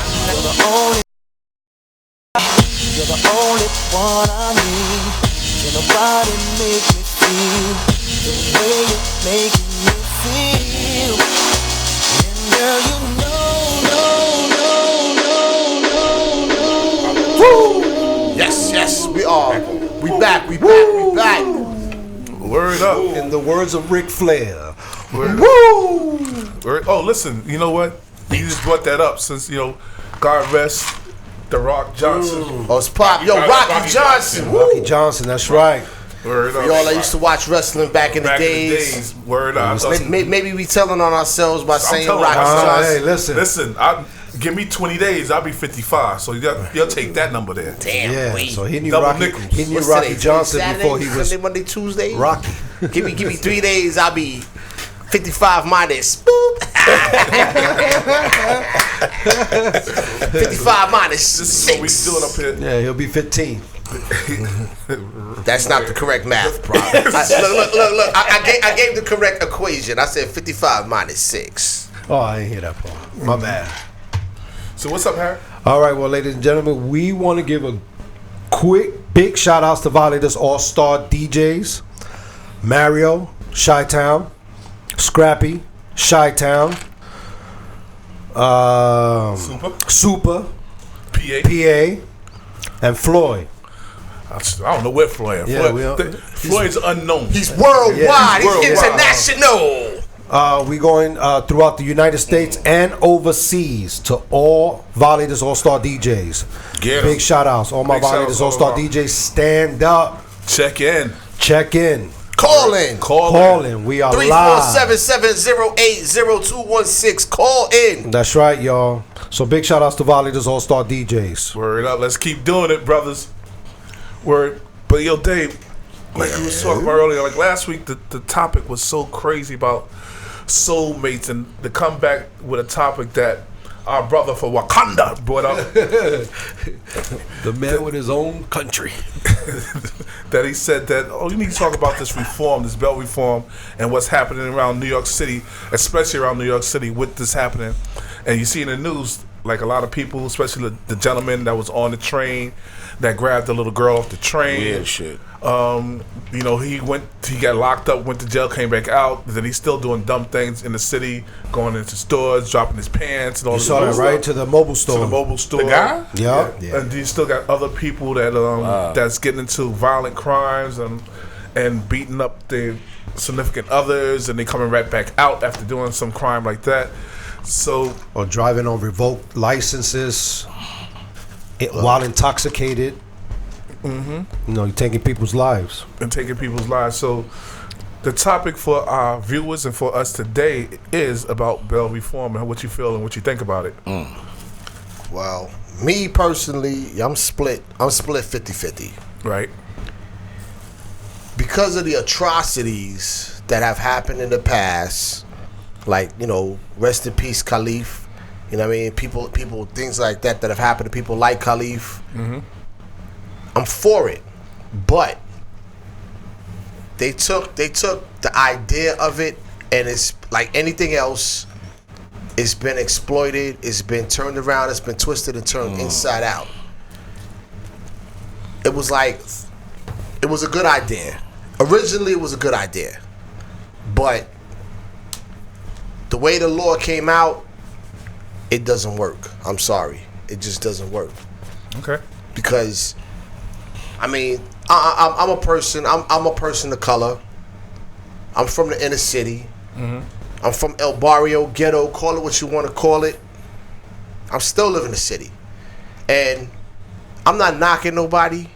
[SPEAKER 23] You're the only one I need. Can nobody make me feel the way you're making me feel. And girl, you know.
[SPEAKER 14] Yes, we are. We back.
[SPEAKER 15] Word up.
[SPEAKER 16] In the words of Ric Flair.
[SPEAKER 15] Word. Oh, listen, you know what? You just brought that up since, God rest The Rock Johnson.
[SPEAKER 14] Oh, it's pop. Yo, Rocky Johnson.
[SPEAKER 16] Rocky Johnson, that's right.
[SPEAKER 15] Word up.
[SPEAKER 14] Y'all, I used to watch wrestling back in the days.
[SPEAKER 15] Word up.
[SPEAKER 14] Maybe we telling on ourselves by saying Rocky Johnson.
[SPEAKER 16] Hey, listen.
[SPEAKER 15] Give me 20 days, I'll be 55. So you'll take that number there.
[SPEAKER 14] Damn.
[SPEAKER 16] Yeah, so he knew
[SPEAKER 15] Double
[SPEAKER 16] Rocky.
[SPEAKER 15] nickels.
[SPEAKER 16] He knew
[SPEAKER 14] What's
[SPEAKER 16] Rocky
[SPEAKER 14] today?
[SPEAKER 16] Johnson
[SPEAKER 14] Saturday,
[SPEAKER 16] before he was
[SPEAKER 14] Sunday, Monday, Tuesday.
[SPEAKER 16] Rocky.
[SPEAKER 14] Give me 3 days, I'll be 55 minus. Boop. 55 minus 6.
[SPEAKER 15] We doing up here.
[SPEAKER 16] Yeah, he'll be 15.
[SPEAKER 14] That's not the correct math, bro. Look. I gave the correct equation. I said 55 minus 6.
[SPEAKER 16] Oh, I didn't hear that part. My bad.
[SPEAKER 15] So what's up, Harry?
[SPEAKER 16] All right, well, ladies and gentlemen, we want to give a quick, big shout outs to Violators All-Star DJs. Mario, Chi-Town. Scrappy, Chi-Town. Super. PA. And Floyd.
[SPEAKER 15] I don't know where Floyd is.
[SPEAKER 16] Yeah,
[SPEAKER 15] Floyd's unknown.
[SPEAKER 14] He's worldwide.
[SPEAKER 16] Yeah,
[SPEAKER 14] he's international.
[SPEAKER 16] We going throughout the United States and overseas to all Violators All-Star DJs. Big shout outs. All my
[SPEAKER 15] Big
[SPEAKER 16] Violators
[SPEAKER 15] shout-outs
[SPEAKER 16] All-Star
[SPEAKER 15] all around.
[SPEAKER 16] DJs, stand up.
[SPEAKER 15] Check in.
[SPEAKER 14] Call in.
[SPEAKER 16] Call in. We are live.
[SPEAKER 14] 347-708-0216. Call in.
[SPEAKER 16] That's right, y'all. So big shout outs to Violators All-Star DJs.
[SPEAKER 15] Word up. Let's keep doing it, brothers. Word. But yo, Dave, like we was talking about earlier, like last week, the topic was so crazy about soulmates, and to come back with a topic that our brother for Wakanda brought up.
[SPEAKER 16] The man with his own country.
[SPEAKER 15] That he said that, you need to talk about this reform, this bail reform, and what's happening around New York City, especially around New York City with this happening. And you see in the news, like a lot of people, especially the gentleman that was on the train that grabbed the little girl off the train.
[SPEAKER 17] Yeah, shit.
[SPEAKER 15] He got locked up, went to jail, came back out. Then he's still doing dumb things in the city, going into stores, dropping his pants and all
[SPEAKER 16] You
[SPEAKER 15] this
[SPEAKER 16] saw that,
[SPEAKER 15] stuff.
[SPEAKER 16] right? To the mobile store.
[SPEAKER 15] To the mobile store.
[SPEAKER 17] The guy?
[SPEAKER 16] Yeah.
[SPEAKER 15] And you still got other people that that's getting into violent crimes and beating up their significant others, and they coming right back out after doing some crime like that. So,
[SPEAKER 16] or driving on revoked licenses while intoxicated.
[SPEAKER 15] Mm-hmm.
[SPEAKER 16] You're taking people's lives.
[SPEAKER 15] So the topic for our viewers and for us today is about bail reform and what you feel and what you think about it.
[SPEAKER 14] Well, me personally, I'm split 50-50.
[SPEAKER 15] Right.
[SPEAKER 14] Because of the atrocities that have happened in the past, like, rest in peace, Khalif. You know what I mean? People, things like that have happened to people like Khalif.
[SPEAKER 15] Mm-hmm.
[SPEAKER 14] I'm for it, but they took the idea of it, and it's like anything else. It's been exploited. It's been turned around. It's been twisted and turned inside out. It was a good idea. Originally, it was a good idea, but the way the law came out, it doesn't work. I'm sorry, it just doesn't work.
[SPEAKER 15] Okay.
[SPEAKER 14] Because I'm a person. I'm a person of color. I'm from the inner city.
[SPEAKER 15] Mm-hmm.
[SPEAKER 14] I'm from El Barrio, ghetto. Call it what you want to call it. I'm still living in the city, and I'm not knocking nobody.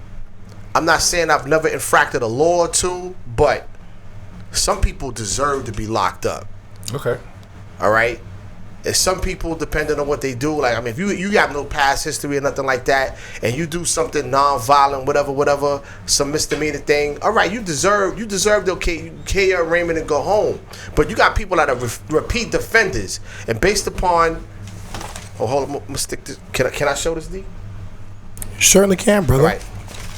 [SPEAKER 14] I'm not saying I've never infracted a law or two, but some people deserve to be locked up.
[SPEAKER 15] Okay.
[SPEAKER 14] All right. And some people, depending on what they do, if you have no past history or nothing like that, and you do something non-violent, whatever, some misdemeanor thing, all right, you deserve to carry your arraignment and go home. But you got people that are repeat defenders, and based upon, hold on, I'm gonna stick this. Can I show this, D?
[SPEAKER 4] Certainly can, brother.
[SPEAKER 14] All right,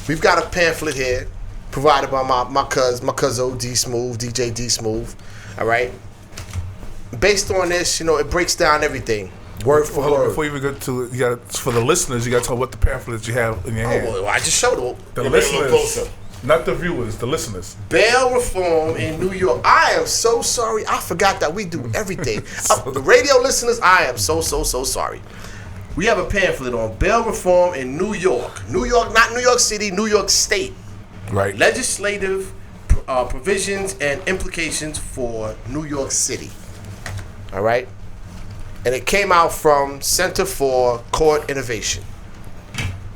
[SPEAKER 14] we've got a pamphlet here provided by my cousin D Smooth, DJ D Smooth. All right. Based on this, it breaks down everything, word for word.
[SPEAKER 15] Before you even go to it, for the listeners, you got to tell what the pamphlets you have in your hand.
[SPEAKER 14] Well, I just showed them.
[SPEAKER 15] The listeners, not the viewers, the listeners.
[SPEAKER 14] Bail reform in New York. I am so sorry. I forgot that we do everything. The radio listeners, I am so sorry. We have a pamphlet on bail reform in New York. New York, not New York City, New York State.
[SPEAKER 15] Right.
[SPEAKER 14] Legislative provisions and implications for New York City. All right, and it came out from Center for Court Innovation.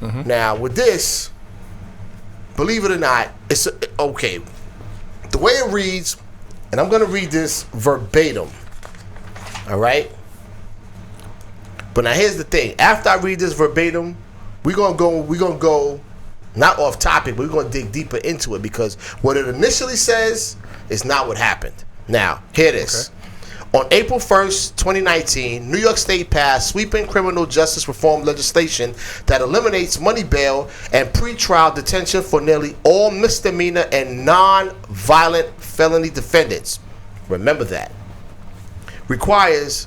[SPEAKER 14] Mm-hmm. Now, with this, believe it or not, it's okay. The way it reads, and I'm going to read this verbatim. All right, but now here's the thing. After I read this verbatim, we're gonna go not off topic, but we're gonna dig deeper into it, because what it initially says is not what happened. Now, here it is. Okay. On April 1st, 2019, New York State passed sweeping criminal justice reform legislation that eliminates money bail and pretrial detention for nearly all misdemeanor and non-violent felony defendants. Remember that. Requires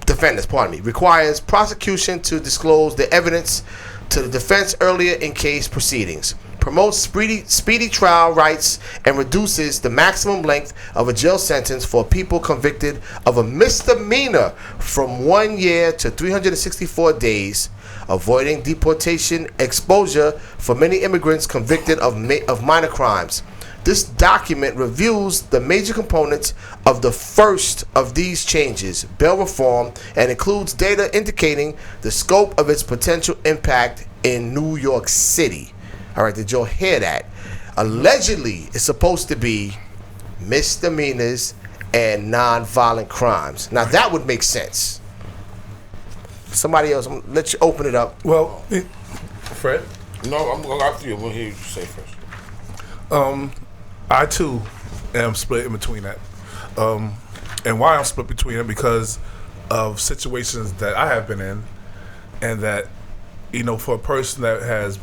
[SPEAKER 14] the defendants, requires prosecution to disclose the evidence to the defense earlier in case proceedings, promotes speedy trial rights, and reduces the maximum length of a jail sentence for people convicted of a misdemeanor from 1 year to 364 days, avoiding deportation exposure for many immigrants convicted of minor crimes. This document reviews the major components of the first of these changes, bail reform, and includes data indicating the scope of its potential impact in New York City. All right, did y'all hear that? Allegedly, it's supposed to be misdemeanors and non-violent crimes. Now, that would make sense. Somebody else, I'm gonna let you open it up.
[SPEAKER 15] Well, Fred?
[SPEAKER 17] No, I'm going after you. I'm going to hear you say first.
[SPEAKER 15] I too am split in between that. And why I'm split between it, because of situations that I have been in, and that, you know, for a person that has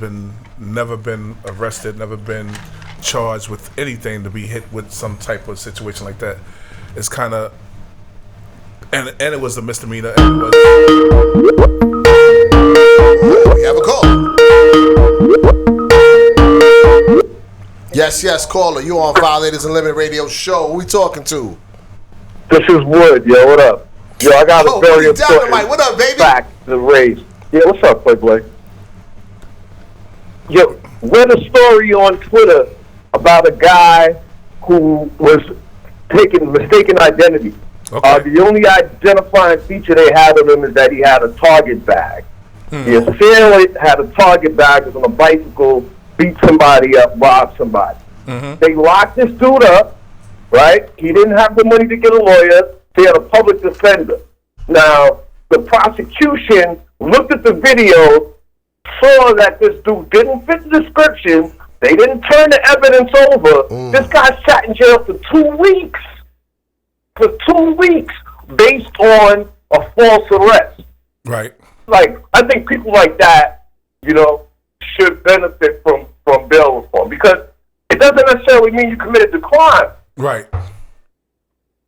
[SPEAKER 15] never been arrested, never been charged with anything, to be hit with some type of situation like that, it's kind of, and it was a misdemeanor. And it was,
[SPEAKER 14] we have a call. Yes, caller. You on Violators Unlimited Radio Show. Who we talking to?
[SPEAKER 7] This is Wood, yo. What up? Yo, I got a very important
[SPEAKER 14] what up, baby?
[SPEAKER 7] fact to raise. Yeah, what's up, Playboy? Yo, read a story on Twitter about a guy who was taking mistaken identity.
[SPEAKER 15] Okay.
[SPEAKER 7] The only identifying feature they had of him is that he had a Target bag. He essentially had a Target bag, was on a bicycle, beat somebody up, robbed somebody. They locked this dude up, right? He didn't have the money to get a lawyer. They had a public defender. Now, the prosecution looked at the video, saw that this dude didn't fit the description. They didn't turn the evidence over. This guy sat in jail for 2 weeks. For 2 weeks, based on a false arrest.
[SPEAKER 15] Right.
[SPEAKER 7] Like, I think people like that, you know, should benefit from bail reform, because it doesn't necessarily mean you committed the crime.
[SPEAKER 15] Right.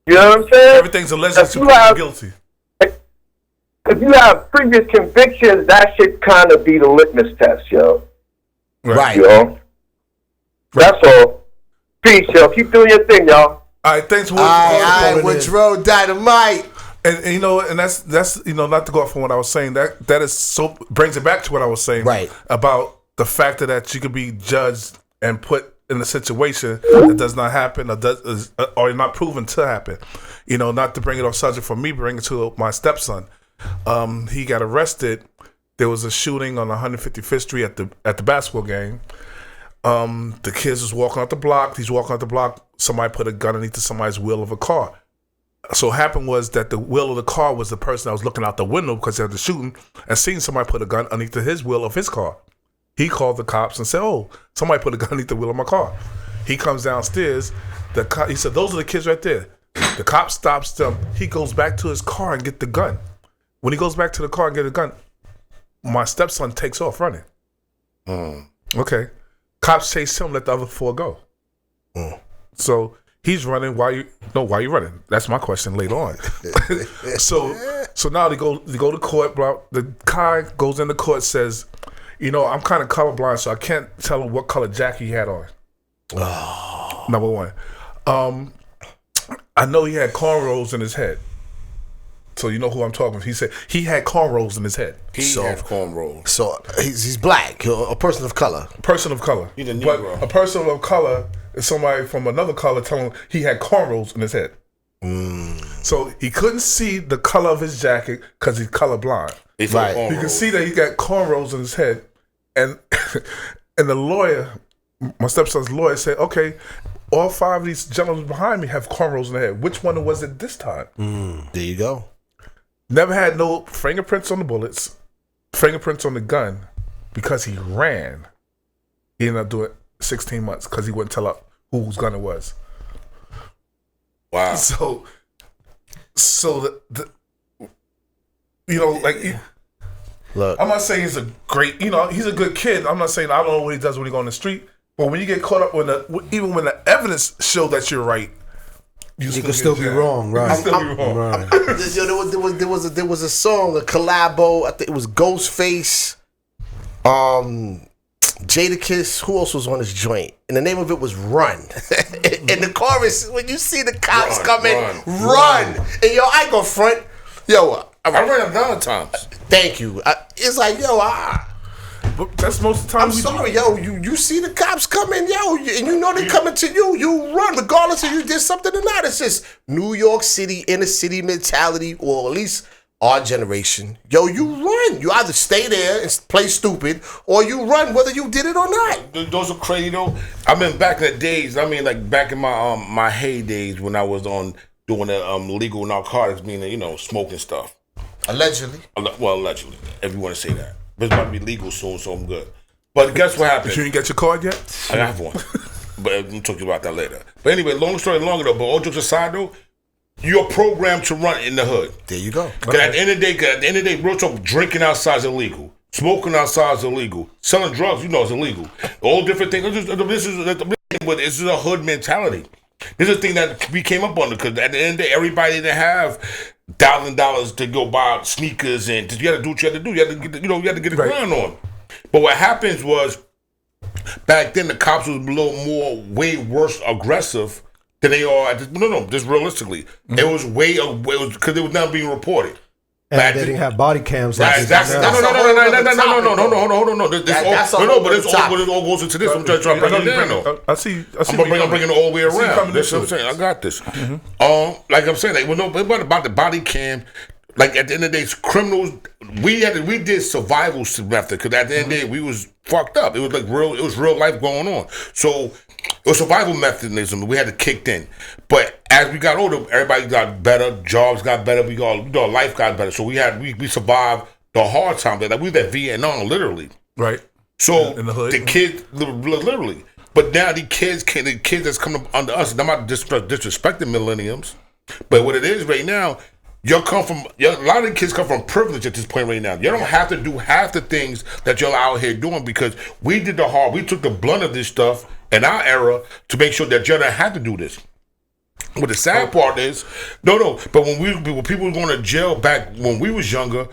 [SPEAKER 7] You know what I'm saying?
[SPEAKER 15] Everything's alleged to prove guilty.
[SPEAKER 7] If you have previous convictions, that should kind of be the litmus test, yo.
[SPEAKER 15] Right.
[SPEAKER 7] You know? That's all. Peace, yo. Keep doing your thing, y'all.
[SPEAKER 15] All right, thanks for
[SPEAKER 14] Woodrow Dynamite.
[SPEAKER 15] And you know, and that's you know, not to go off on what I was saying. That is so brings it back to what I was saying,
[SPEAKER 14] right?
[SPEAKER 15] About the fact that you could be judged and put in a situation that does not happen or not proven to happen. You know, not to bring it off subject for me, bring it to my stepson. He got arrested. There was a shooting on 155th Street at the basketball game. The kids was walking out the block. He's walking out the block. Somebody put a gun underneath somebody's wheel of a car. So what happened was that the wheel of the car was the person that was looking out the window because they had the shooting and seen somebody put a gun underneath his wheel of his car. He called the cops and said, "Oh, somebody put a gun underneath the wheel of my car." He comes downstairs. He said, "Those are the kids right there." The cop stops them. He goes back to his car and get the gun. When he goes back to the car and get the gun, my stepson takes off running. Okay. Cops chase him, let the other four go. So he's running. Why you running? That's my question later on. So now they go to court. The guy goes into court, says, "You know, I'm kind of colorblind, so I can't tell him what color jacket he had on." Number one. I know he had cornrows in his head. So you know who I'm talking about. He said he had cornrows in his head.
[SPEAKER 17] He has cornrows.
[SPEAKER 14] So he's black, a person of color.
[SPEAKER 15] Person of color.
[SPEAKER 17] He's a Negro.
[SPEAKER 15] But a person of color is somebody from another color telling him he had cornrows in his head. So he couldn't see the color of his jacket because he's colorblind.
[SPEAKER 17] Right.
[SPEAKER 15] You can see that he got cornrows in his head. And and the lawyer, my stepson's lawyer, said, "Okay, all five of these gentlemen behind me have cornrows in their head. Which one was it this time?"
[SPEAKER 14] There you go.
[SPEAKER 15] Never had no fingerprints on the bullets, fingerprints on the gun, because he ran. He ended up doing 16 months because he wouldn't tell up whose gun it was.
[SPEAKER 17] Wow.
[SPEAKER 15] So the you know, like,
[SPEAKER 14] look,
[SPEAKER 15] I'm not saying he's a great, you know, he's a good kid. I'm not saying I don't know what he does when he go on the street, but when you get caught up even when the evidence show that you're right,
[SPEAKER 16] You could still be wrong, right? Right.
[SPEAKER 14] There was a song, a collabo. I think it was Ghostface, Jadakiss. Who else was on this joint? And the name of it was Run. And the chorus, when you see the cops coming, run. And yo, I go front. Yo,
[SPEAKER 17] I ran 9 times.
[SPEAKER 14] Thank you. It's like, yo,
[SPEAKER 15] But that's most of the time.
[SPEAKER 14] I'm sorry, yo. You see the cops coming, yo, and you know they coming to you. You run, regardless if you did something or not. It's just New York City, inner city mentality, or at least our generation. Yo, you run. You either stay there and play stupid, or you run whether you did it or not.
[SPEAKER 17] Those are crazy though. I mean, back in the days. I mean, like back in my my heydays when I was on doing the legal narcotics, meaning smoking stuff.
[SPEAKER 14] Allegedly.
[SPEAKER 17] Well, allegedly, if you want to say that. But it's about to be legal soon, so I'm good. But guess what happened?
[SPEAKER 15] You didn't get your card yet?
[SPEAKER 17] I have one. But I'm talking about that later. But anyway, long story longer though, but all jokes aside though, you're programmed to run in the hood.
[SPEAKER 14] There you go.
[SPEAKER 17] Because at the end of the day, real talk, drinking outside is illegal. Smoking outside is illegal. Selling drugs, is illegal. All different things. This is a hood mentality. This is a thing that we came up on because at the end of the day, everybody didn't have $1,000 to go buy sneakers and you had to do what you had to do. You had to get you had to get the grind on. But what happens was back then the cops was a little more, way worse aggressive than they are. Just realistically, it was because it was not being reported.
[SPEAKER 16] And they didn't have body cams.
[SPEAKER 17] No. This all goes into this. I'm trying to bring it down though.
[SPEAKER 15] I see.
[SPEAKER 17] I'm bringing it all the way around. That's what I'm saying. I got this. Like I'm saying, about the body cam. Like at the end of the day, criminals. We did survival method because at the end of the day, we was fucked up. It was like real life going on. So it was survival mechanism. We had to kick in. But as we got older, everybody got better. Jobs got better. Life got better. So we survived the hard time. Like we was at Vietnam, literally.
[SPEAKER 15] Right.
[SPEAKER 17] So
[SPEAKER 15] in the hood.
[SPEAKER 17] The kids, literally. But now the kids that's coming up under us. I'm not disrespecting millenniums, but what it is right now. A lot of the kids come from privilege at this point right now. You don't have to do half the things that you're out here doing because we did the hard. We took the blunt of this stuff in our era to make sure that you don't have to do this. But the sad part is, but when people were going to jail back when we was younger,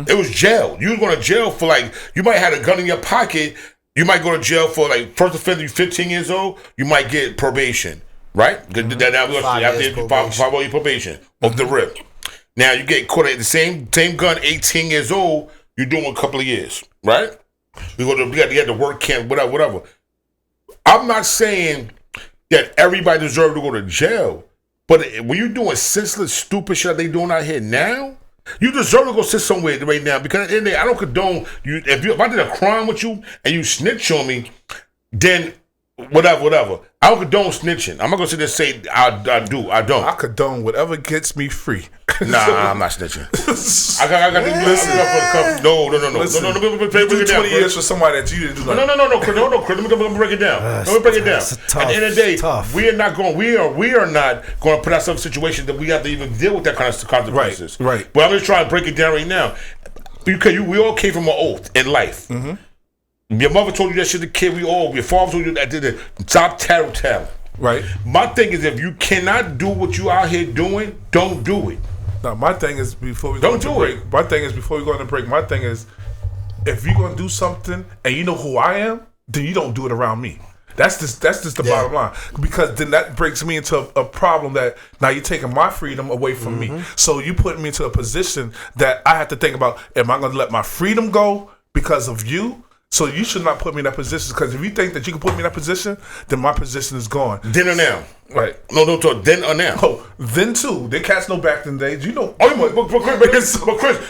[SPEAKER 17] it was jail. You was going to jail for you might have a gun in your pocket. You might go to jail for first offender, you're 15 years old, you might get probation, right? Now we're 5 year probation off the rip. Now you get caught at the same gun, 18 years old. You're doing a couple of years, right? We had to work camp, whatever. I'm not saying that everybody deserves to go to jail, but when you're doing senseless, stupid shit that they doing out here now, you deserve to go sit somewhere right now. Because at the end of the day, I don't condone you. If I did a crime with you and you snitch on me, then whatever. I don't condone snitching. I'm not gonna sit there and say I do. I don't.
[SPEAKER 15] I condone whatever gets me free.
[SPEAKER 17] Nah, I'm not snitching. I got to No.
[SPEAKER 15] Listen,
[SPEAKER 17] Let me break it down.
[SPEAKER 15] 20 years for somebody that you didn't do nothing.
[SPEAKER 17] No, Chris. Let me break it down. At the end of the day, we are not going to put ourselves in situations that we have to even deal with that kind of consequences.
[SPEAKER 15] Right.
[SPEAKER 17] But I'm just trying to break it down right now. Because we all came from an oath in life. Your mother told you that shit as a kid. Your father told you that did it. Stop tell.
[SPEAKER 15] Right.
[SPEAKER 17] My thing is, if you cannot do what you out here doing, don't do it.
[SPEAKER 15] No, my thing is before we go into break. My thing is before we go into break. My thing is, if you're gonna do something and you know who I am, then you don't do it around me. That's just the bottom line. Because then that breaks me into a problem that now you're taking my freedom away from me. So you put me into a position that I have to think about: am I gonna let my freedom go because of you? So you should not put me in that position, because if you think that you can put me in that position, then my position is gone.
[SPEAKER 17] Then or now.
[SPEAKER 15] Right.
[SPEAKER 17] No, then or now.
[SPEAKER 15] Oh, then too. They cats know back in the days. You know.
[SPEAKER 17] But Chris,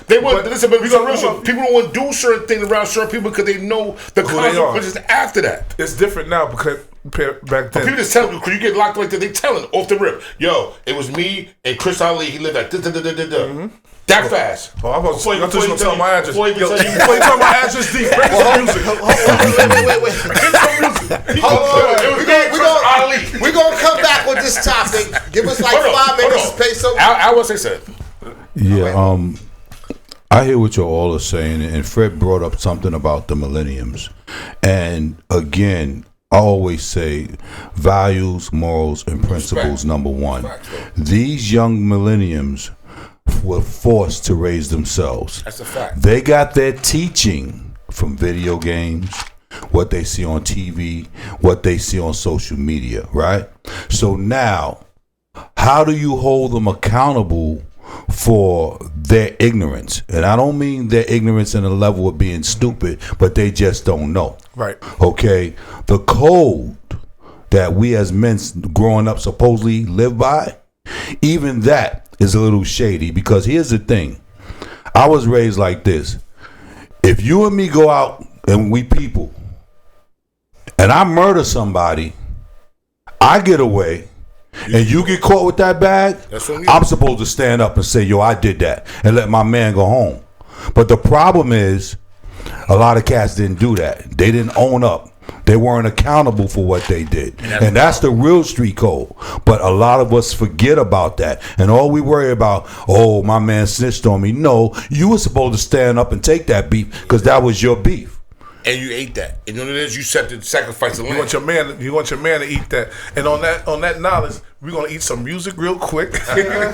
[SPEAKER 17] they want listen. But people don't want to do certain things around certain people because they know the consequences after that.
[SPEAKER 15] It's different now because back then.
[SPEAKER 17] But people just tell you, because you get locked like that, they telling off the rip. Yo, it was me and Chris Ali. He lived at that fast.
[SPEAKER 15] Oh, I was going to tell my address. Before you tell my address, D, bring some music.
[SPEAKER 14] Wait. We're going to come back with this topic. Give us 5 minutes to pay some.
[SPEAKER 17] I will say something.
[SPEAKER 8] Yeah, I hear what you all are saying, and Fred brought up something about the millenniums. And again, I always say values, morals, and principles, number one. These young millenniums were forced to raise themselves.
[SPEAKER 17] That's a fact.
[SPEAKER 8] They got their teaching from video games, what they see on TV, what they see on social media, right? So now, how do you hold them accountable for their ignorance? And I don't mean their ignorance in a level of being stupid, but they just don't know.
[SPEAKER 15] Right.
[SPEAKER 8] Okay? The code that we as men growing up supposedly live by, even that is a little shady, because here's the thing. I was raised like this. If you and me go out and we people, and I murder somebody, I get away, and you get caught with that bag, I'm supposed to stand up and say, yo, I did that, and let my man go home. But the problem is, a lot of cats didn't do that. They didn't own up. They weren't accountable for what they did. And that's the real street code. But a lot of us forget about that. And all we worry about, oh, my man snitched on me. No, you were supposed to stand up and take that beef, because that was your beef.
[SPEAKER 17] And you ate that. And you know what it is? You set the sacrifice of
[SPEAKER 15] You want your man to eat that. And on that knowledge, we're gonna eat some music real quick. We're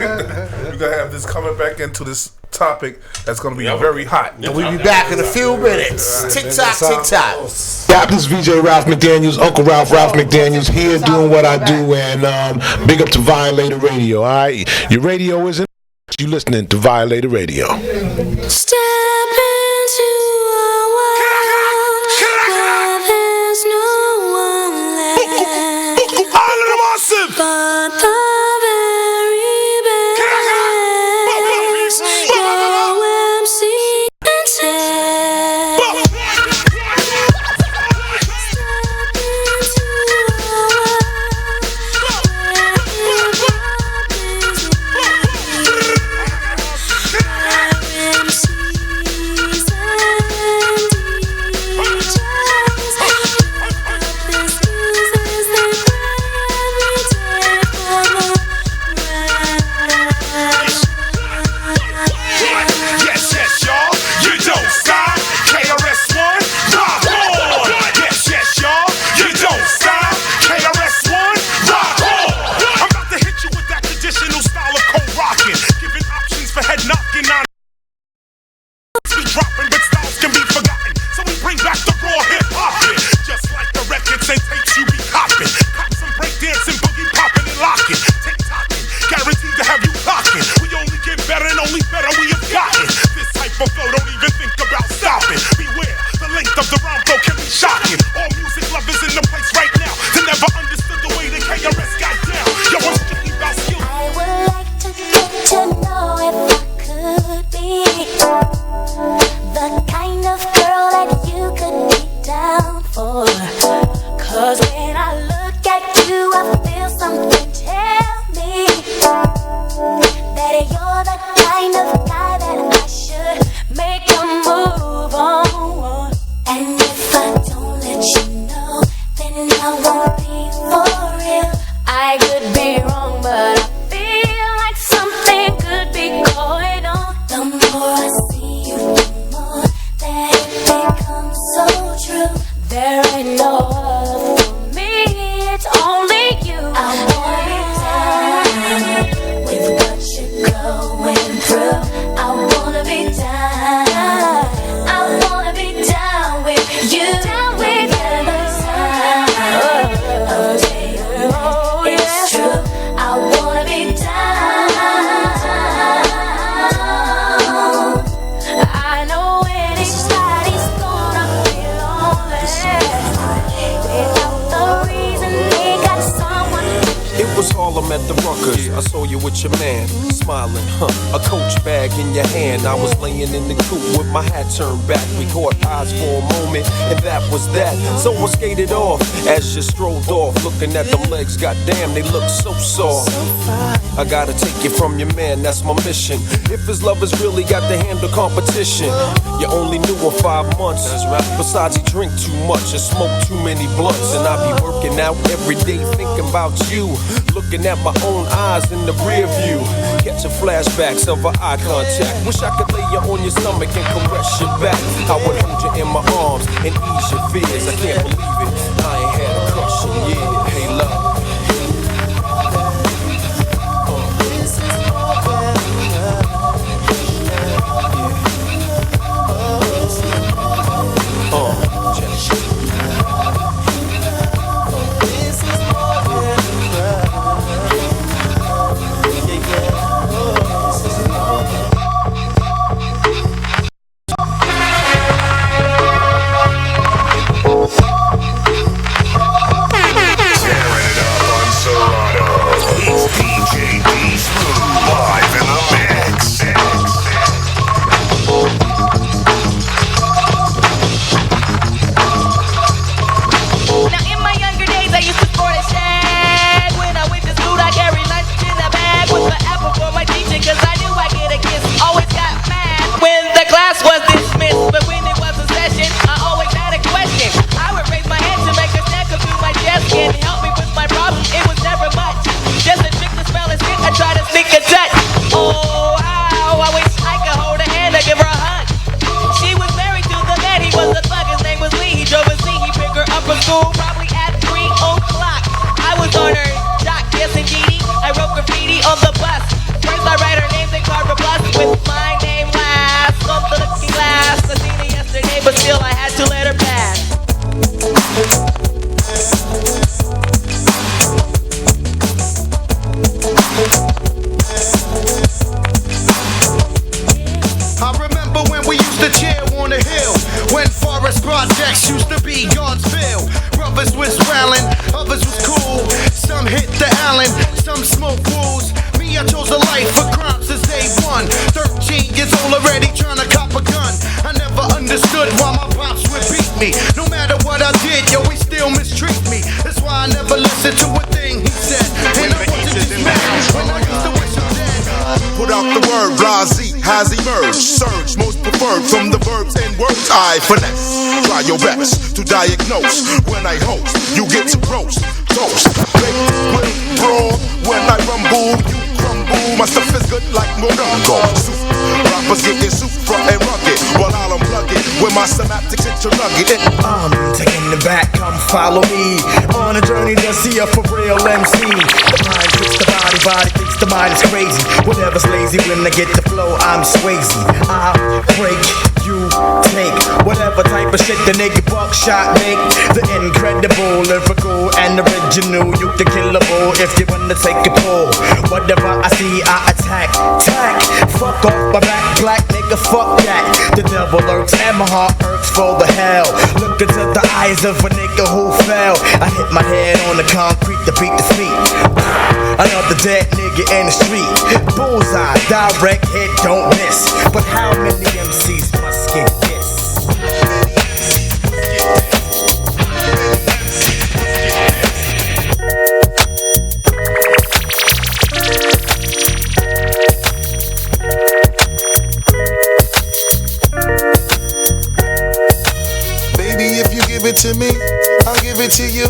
[SPEAKER 15] gonna have this coming back into this topic that's gonna be very hot.
[SPEAKER 14] And we'll be back in a few minutes. Tick tock, tick tock.
[SPEAKER 1] Yeah, this is VJ Ralph McDaniels, Uncle Ralph McDaniels, here doing what I do, and big up to Violator Radio. All right, your radio isn't. You listening to Violator Radio.
[SPEAKER 6] Step into a world where there's no one left but the very best. Go MC and Ted.
[SPEAKER 18] At the Ruckers, I saw you with your man, smiling, a Coach bag in your hand. I was laying in the coop with my hat turned back. We caught eyes for a moment, and that was that. So I skated off as you strolled off, looking at them legs. Goddamn, they look so soft. I gotta take you from your man, that's my mission. If his lovers really got to handle competition, you only knew him 5 months. Besides, he drink too much and smoke too many blunts, and I be working out every day thinking about you. Looking at my own eyes in the rear view, catching flashbacks of our eye contact. Wish I could lay you on your stomach and caress your back. I would hold you in my arms and ease your fears. I can't believe it, I ain't had a Yeah, hey love.
[SPEAKER 9] Has emerged, surge, most preferred from the verbs and words I finesse. Try your best to diagnose. When I host, you get to roast, toast, bake, brawl. When I rumble, you crumble. My stuff is good like Morongo. Rappers get their soup from and rugged, while I'll unplug it with my synaptics interrugged.
[SPEAKER 10] I'm taking the back, come follow me on a journey to see a for real MC. The mind thinks the body, body thinks the mind is crazy. Whatever's lazy when I get to flow, I'm Swayze. I'll break, you take whatever type of shit the nigga Buckshot make. The incredible, lyrical, and original. You can kill a bull if you wanna take a pull. Whatever I see, I attack. Tack, fuck off my back, black nigga, fuck that. The devil lurks and my heart irks for the hell. Look into the eyes of a nigga who fell. I hit my head on the concrete to beat the feet. Another dead nigga in the street. Bullseye, direct hit, don't miss. But how many MCs must get this?
[SPEAKER 9] Baby, if you give it to me, I'll give it to you.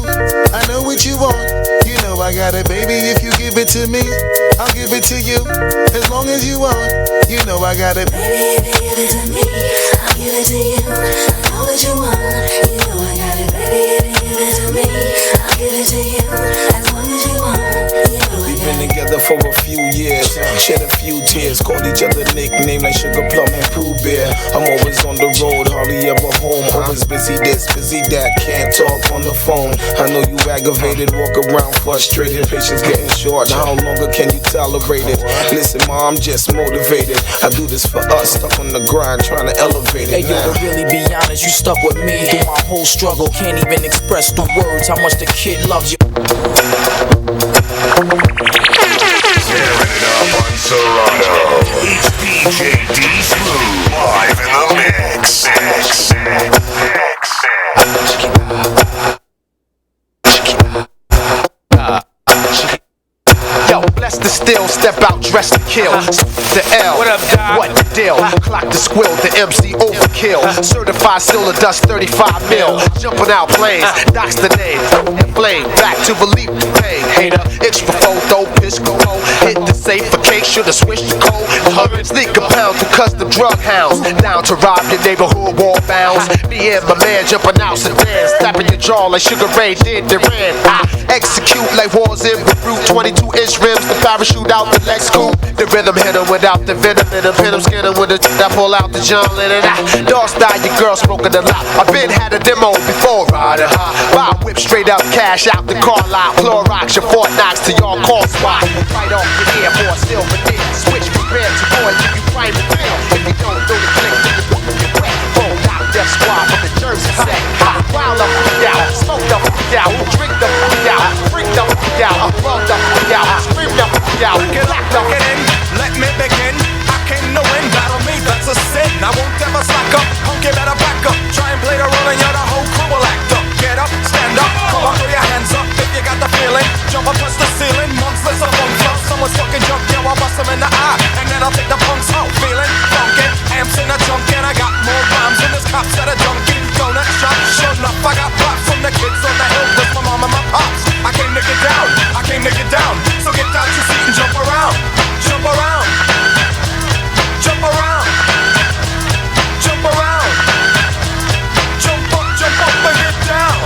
[SPEAKER 9] I know what you want. You know I got it, baby. If you give it to me, I'll give it to you. As long as you want, you know I got it.
[SPEAKER 11] Baby, if you give it to me, I'll give it to you. I know what you want, you know I got it. Baby, if you give it to me, I'll give it to you. As long as you want, you know I got it.
[SPEAKER 18] Been together for a few years, shed a few tears, called each other nicknames like Sugar Plum and Pooh Bear. I'm always on the road, hardly ever home. Always busy this, busy that, can't talk on the phone. I know you aggravated, walk around frustrated, patience getting short. How longer can you tolerate it? Listen, ma, I'm just motivated. I do this for us, stuck on the grind, trying to elevate it.
[SPEAKER 12] Hey, yo, to really be honest, you stuck with me through my whole struggle. Can't even express through words how much the kid loves you.
[SPEAKER 9] Tearing it up on Serato. It's DJ D Smooth live in the mix.
[SPEAKER 10] Yo, bless the
[SPEAKER 5] still step out dressed to kill. The L, what up, Doc? What the deal? Clock the squill, the MC overkill. Certified silver dust 35 mil. Jumping out planes, Doc's the name. Flame, back to believe the pain. Hater, itch for photo, piss go low. Hit the safe for cake, should've switched the code. Sneak a pound to custom drug hounds. Down to rob your neighborhood wall bounds. Me and my man jumping out sedans. Slapping your jaw like Sugar Ray did the ran. I execute like wars in Beirut. 22-inch rims, the parachute out the Lex coupe. The rhythm hit him without the venom in him. Hit him, skin him with the that pull out the John Lennon. Dog style, your girl smoking a lot. I been had a demo before riding high. Buy a whip straight up, cash out the car lot. Clorox your Fort Knox to y'all call swat. Right off your ear for a silver deal. Switch from red to boy, you prime the bill. If you don't do the click, then you wet. Full knock death squad from the Jersey set. Wild up and down, smoked up and down, drink up and down, freaked up and down, bugged up and down, screamed up and down, blacked up and in.
[SPEAKER 22] Let me begin. I came to win. Battle me, that's a sin. I won't ever slack up. Honky better back up. Try and play the role and you're the whole crew will act up. Get up, stand up, come on, throw your hands up if you got the feeling. Jump up, touch the ceiling. Monsters of funk club. Someone's fucking jump, yeah, I'll bust them in the eye. And then I'll take the punks out. Feeling funky. Amps in the trunk and I got more rhymes than this cops at a junkie. Donut shop, sure enough, I got props from the kids on the hill. With my mom and my pops. I came to get down, I came to get down. So get out your seat and jump around. Jump around. Jump around. Jump around. Jump up and get down.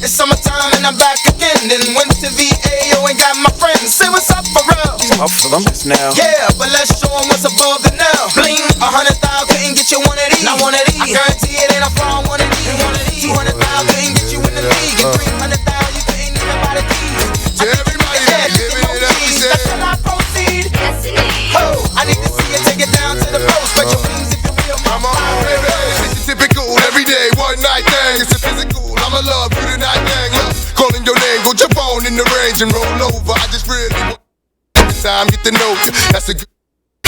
[SPEAKER 3] It's summertime and I'm back again. Then went to VAO and got my friends. Say what's up for real.
[SPEAKER 22] Up for them now.
[SPEAKER 3] Yeah, but let's show them what's above the now. Bling, 100,000 couldn't get you one of these. Not one of these. I guarantee it ain't a fraud one of these. 200,000 couldn't get you in the league. And 300,000 you couldn't even buy the keys. To everybody that giving it up, we said. That's how I proceed. Yes, it is. Oh, I need to see you take it down to the post. Spread your wings if you're real.
[SPEAKER 9] I'm on baby. This is typical, everyday, one night thing. It's a physical. I'ma love you tonight, gang. Look, calling your name, go jump on in the range and roll over. I just really want time, get to know you. That's a good.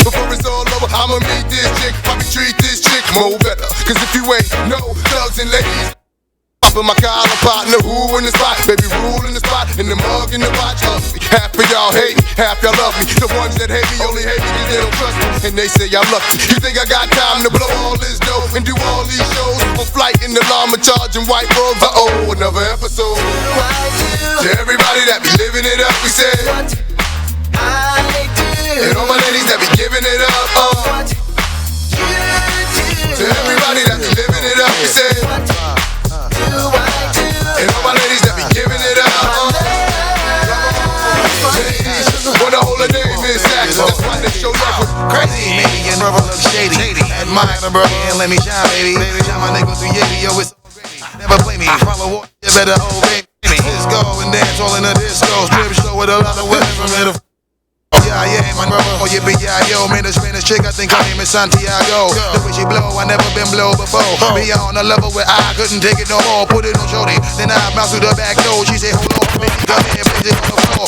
[SPEAKER 9] Before it's all over, I'ma meet this chick. Probably treat this chick more better. Cause if you ain't no thugs and ladies, up in my collar partner, who in the spot? Baby, rule in the spot, in the mug, in the watch. Half of y'all hate me, half y'all love me. The ones that hate me only hate me cause they don't trust me. And they say I'm lucky. You think I got time to blow all this dough and do all these shows? On flight in the llama charging white robes. Uh-oh, another episode. To everybody that be living it up, we said what I do. And all my ladies that be giving it up, what you do. To everybody that be living it up, we said what do I do. And all my ladies that be giving it up, ladies, wanna hold a name in Saxon. That's why they show love with crazy.
[SPEAKER 3] Maybe your brother look shady. Admire my brother and let me shine, baby. Shine my niggas through Yeti, yo, it's already. Never play me. Follow what you better obey me. Let's go and dance all in the disco. Strip show with a lot of women from the. Yeah, my brother, oh yeah, big yeah, yo, made a Spanish chick, I think her name is Santiago. The way she blow, I never been blow before. Me on a level where I couldn't take it no more. Put it on shorty, then I bounce through the back door. She said, hold on, baby, come here, put it on the floor.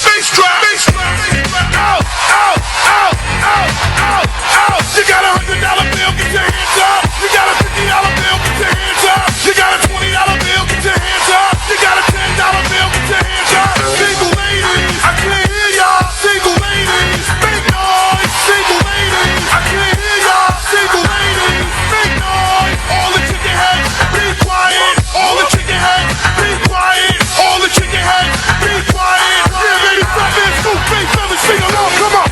[SPEAKER 9] Bass drop, bass drop, out, out, out, out, out, out. You got $100 bill, get your hands up. You got a $50 bill, get your hands up. You got a $20 bill, get your hands up. You got a $10 bill, get your hands up. Single ladies, I can't hear y'all. Single ladies, make noise. Single ladies, I can't hear y'all. Single ladies, make noise. All the chicken heads, be quiet. All the chicken heads, be quiet. All the chicken heads, be quiet. Yeah, baby, stop this. Move, baby, fellas, sing along, come on.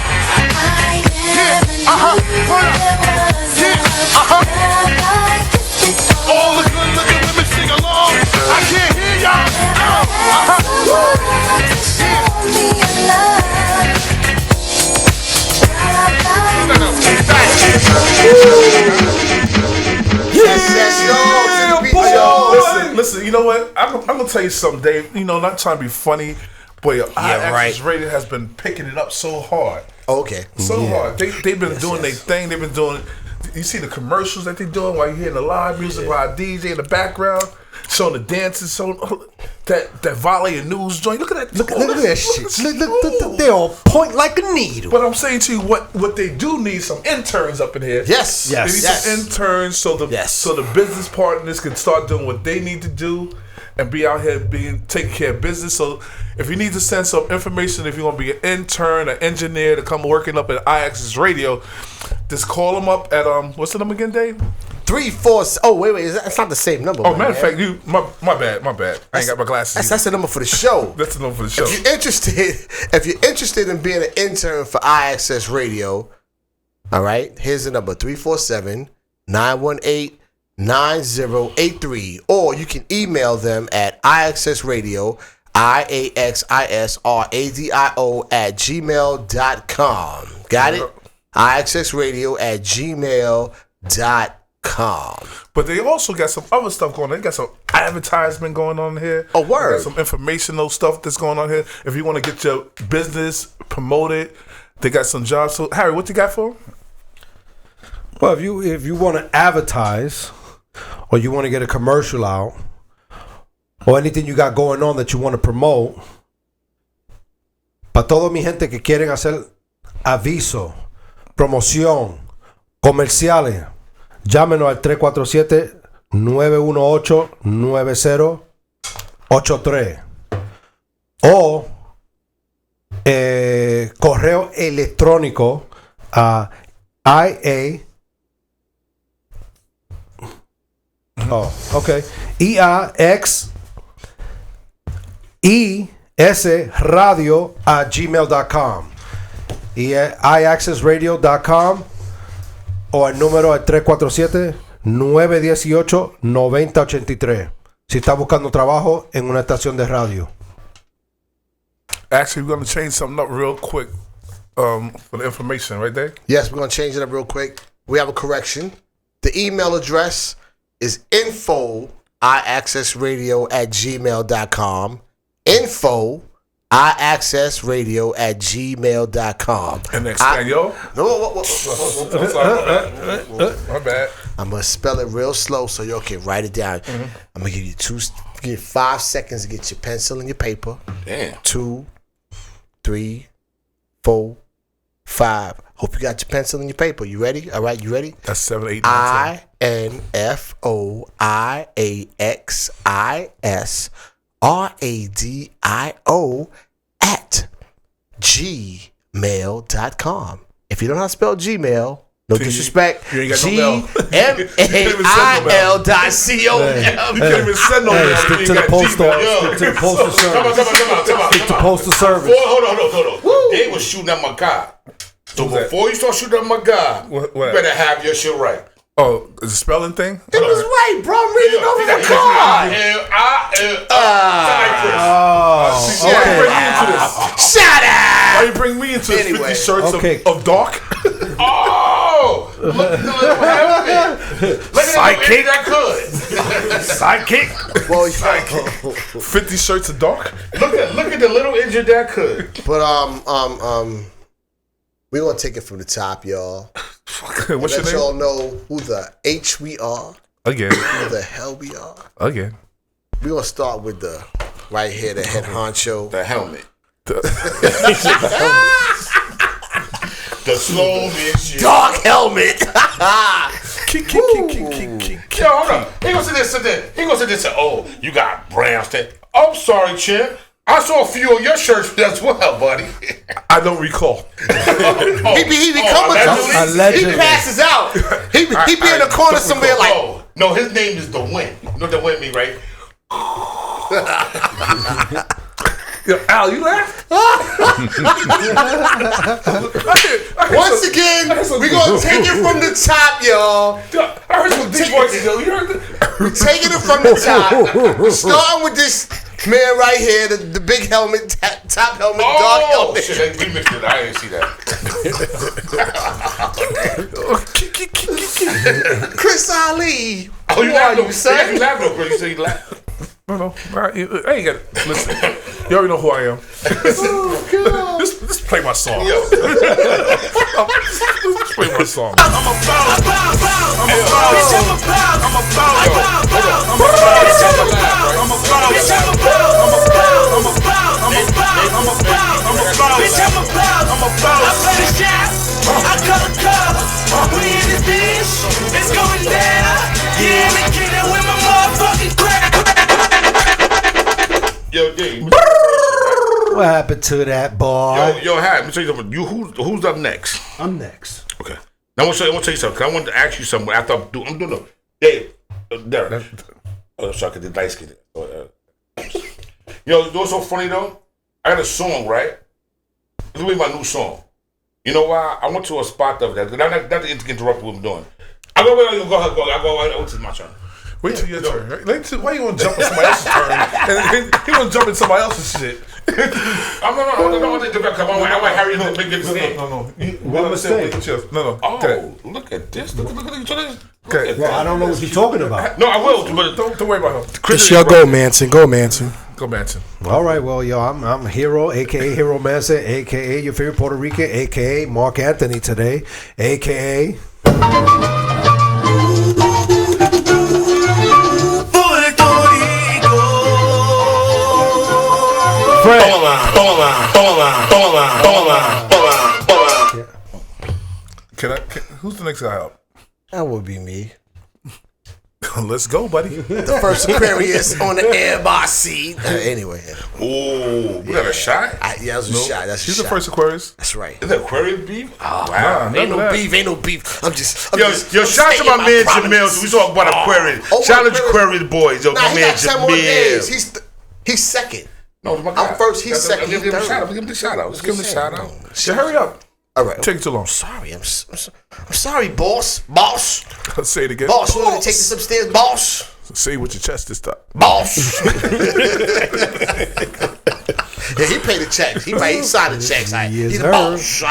[SPEAKER 9] Yeah, all the good looking women sing along. I can't hear y'all.
[SPEAKER 15] Listen, Listen, you know what? I'm gonna tell you something, Dave. You know, not trying to be funny, but IXS Radio has been picking it up so hard.
[SPEAKER 14] Okay.
[SPEAKER 15] So hard. They've been doing their thing. They've been doing. You see the commercials that they're doing while you're hearing the live music, while DJ in the background, showing the dances, showing that volley and news joint. Look at that.
[SPEAKER 16] Look at that shit. Look, they're on point like a needle.
[SPEAKER 15] But I'm saying to you, what they do need some interns up in here.
[SPEAKER 14] Yes.
[SPEAKER 15] They need some interns so the business partners can start doing what they need to do and be out here taking care of business. So if you need to send some information, if you want to be an intern, an engineer to come working up at IXS Radio, just call them up at what's the number again, Dave?
[SPEAKER 14] 34. Oh wait, that's not the same number.
[SPEAKER 15] Oh, matter of fact, my bad. I ain't got my glasses.
[SPEAKER 14] That's the number for the show.
[SPEAKER 15] That's the number for the show.
[SPEAKER 14] If you're interested in being an intern for IXS Radio, all right, here's the number: 347-918-9083, or you can email them at IXSradio, IAXISRADIO @gmail.com. Got it? IXSradio @gmail.com.
[SPEAKER 15] But they also got some other stuff going on. They got some advertisement going on here.
[SPEAKER 14] Oh, word.
[SPEAKER 15] They got some informational stuff that's going on here. If you want to get your business promoted, they got some jobs. So, Harry, what you got for them?
[SPEAKER 16] Well, if you want to advertise, or you want to get a commercial out, or anything you got going on that you want to promote, para toda mi gente que quieren hacer aviso, promoción, comerciales, llámenos al 347-918-9083 o correo electrónico a IAXESradio@gmail.com y IAccessradio.com o el número es 347-918-9083 si está buscando trabajo en una estación de radio.
[SPEAKER 15] Actually, we're going to change something up real quick for the information, right there?
[SPEAKER 14] Yes, we're going to change it up real quick. We have a correction. The email address is info@IAccessradio@gmail.com. info@IAccessradio@gmail.com.
[SPEAKER 15] And Espanol?
[SPEAKER 14] My bad. I'm going to spell it real slow so y'all can write it down. I'm going to give you 5 seconds to get your pencil and your paper.
[SPEAKER 17] Damn.
[SPEAKER 14] 2, 3, 4, 5. Hope you got your pencil and your paper. You ready? All right, you ready?
[SPEAKER 15] That's 7, 8, 9, 10.
[SPEAKER 14] INFOIAXISRADIO @gmail.com. If you don't know how to spell Gmail, no disrespect.
[SPEAKER 15] You ain't got no mail.
[SPEAKER 14] GMAIL.com.
[SPEAKER 15] You can't even send no mail.
[SPEAKER 16] Stick to the postal. Stick to the postal service. Stick to postal service.
[SPEAKER 17] Hold on. They was shooting at my guy. So before you start shooting at my guy, you better have your shit right.
[SPEAKER 15] Oh, is the spelling thing?
[SPEAKER 14] It was right, bro. I'm reading over the card. Shut up.
[SPEAKER 15] Why you bring me into
[SPEAKER 14] Anyway.
[SPEAKER 15] 50 shirts of dark?
[SPEAKER 17] Oh! Look at the little helmet. Look at
[SPEAKER 15] Sidekick.
[SPEAKER 17] that could.
[SPEAKER 15] Sidekick.
[SPEAKER 14] Well,
[SPEAKER 15] 50 shirts of dark?
[SPEAKER 17] Look at the little injured that could.
[SPEAKER 14] But we're gonna take it from the top, y'all.
[SPEAKER 15] What's your
[SPEAKER 14] Let
[SPEAKER 15] name?
[SPEAKER 14] y'all know who the H we are.
[SPEAKER 15] Again.
[SPEAKER 14] Who the hell we are.
[SPEAKER 15] Again.
[SPEAKER 14] We're gonna start with the right here, the head honcho.
[SPEAKER 17] The helmet. The slow bitch.
[SPEAKER 14] Dark helmet.
[SPEAKER 17] Yo, hold on. He gonna say this and then. He gonna say this and oh, you got brown stain. I'm sorry, Chip. I saw a few of your shirts as well, buddy.
[SPEAKER 15] I don't recall.
[SPEAKER 14] He be coming to
[SPEAKER 16] Allegedly.
[SPEAKER 14] He passes out. He be in the corner somewhere like.
[SPEAKER 17] No, his name is The Wind. You know what The Wind mean, right?
[SPEAKER 15] Yo, Al, you laughed?
[SPEAKER 14] Once again, we're going to take it from the top, y'all.
[SPEAKER 17] I heard some deep voices, yo. You heard that?
[SPEAKER 14] We're taking it from the top. We're starting with this man right here, the big helmet, top helmet, dark helmet.
[SPEAKER 17] Shit, we mixed it. I didn't see that.
[SPEAKER 14] Chris Ali.
[SPEAKER 17] Oh, you
[SPEAKER 14] Who are
[SPEAKER 17] laughed,
[SPEAKER 14] you, son?
[SPEAKER 17] You laughed, bro. You said you laughed.
[SPEAKER 15] No. I ain't got it. Listen, you already know who I am. Just play my song. Just play my song.
[SPEAKER 3] I cut a cup. We in this bitch. It's going down. Yeah, the kid with my motherfucking crack.
[SPEAKER 17] Yo, Dave.
[SPEAKER 16] What happened to that boy?
[SPEAKER 17] Yo, let me tell you something. Who's up next?
[SPEAKER 16] I'm next.
[SPEAKER 17] Okay. Now I want to tell you something. 'Cause I wanted to ask you something after I'm doing no. Dave, Derek. Oh, sorry, 'cause the dice kid. You know what's so funny though? I got a song, right? This will be my new song. You know why? I went to a spot the other day. Not to interrupt what I'm doing. I go ahead. This is my turn.
[SPEAKER 15] Wait till your turn. Right? Why you want to jump in somebody else's turn? And he want to jump in somebody else's shit.
[SPEAKER 17] I want Harry to make this mistake.
[SPEAKER 15] No.
[SPEAKER 16] What mistake?
[SPEAKER 15] No.
[SPEAKER 17] Oh, look at this. Look at this.
[SPEAKER 15] Okay.
[SPEAKER 16] Well, I don't know what you're talking about.
[SPEAKER 17] No, I will, but
[SPEAKER 15] don't worry about him.
[SPEAKER 4] It's your go, Manson. Go, Manson.
[SPEAKER 15] Go, Manson.
[SPEAKER 16] All right, well, yo, I'm Hero, a.k.a. Hero Manson, a.k.a. your favorite Puerto Rican, a.k.a. Mark Anthony today, a.k.a.
[SPEAKER 15] Who's the next guy up?
[SPEAKER 14] That would be me.
[SPEAKER 15] Let's go, buddy.
[SPEAKER 14] The first Aquarius on the airbar seat. Anyway.
[SPEAKER 17] Oh, we got a shot?
[SPEAKER 14] Yeah, that was a shot. That's
[SPEAKER 15] He's
[SPEAKER 14] a
[SPEAKER 15] the
[SPEAKER 14] shot.
[SPEAKER 15] first Aquarius.
[SPEAKER 14] That's right.
[SPEAKER 17] Is that Aquarius beef?
[SPEAKER 14] Oh,
[SPEAKER 17] wow.
[SPEAKER 14] Ain't no beef. I'm just.
[SPEAKER 17] Yo, shout out to my man Jamil. So we talk about Aquarius. Shout out to Aquarius boys. Yo, my man Jamil.
[SPEAKER 14] He's second.
[SPEAKER 17] No, my guy.
[SPEAKER 14] I'm first. He's second.
[SPEAKER 17] Give him a shout out. Give him the shout out. Let's give him the shout out.
[SPEAKER 15] So hurry up.
[SPEAKER 14] All right.
[SPEAKER 15] Take too long.
[SPEAKER 14] Sorry. I'm sorry, boss. Boss.
[SPEAKER 15] Let's say it again.
[SPEAKER 14] Boss, you want to take this upstairs, boss?
[SPEAKER 15] Say it with your chest this time.
[SPEAKER 14] Boss. Yeah, he paid the checks. He signed the checks. He's the boss.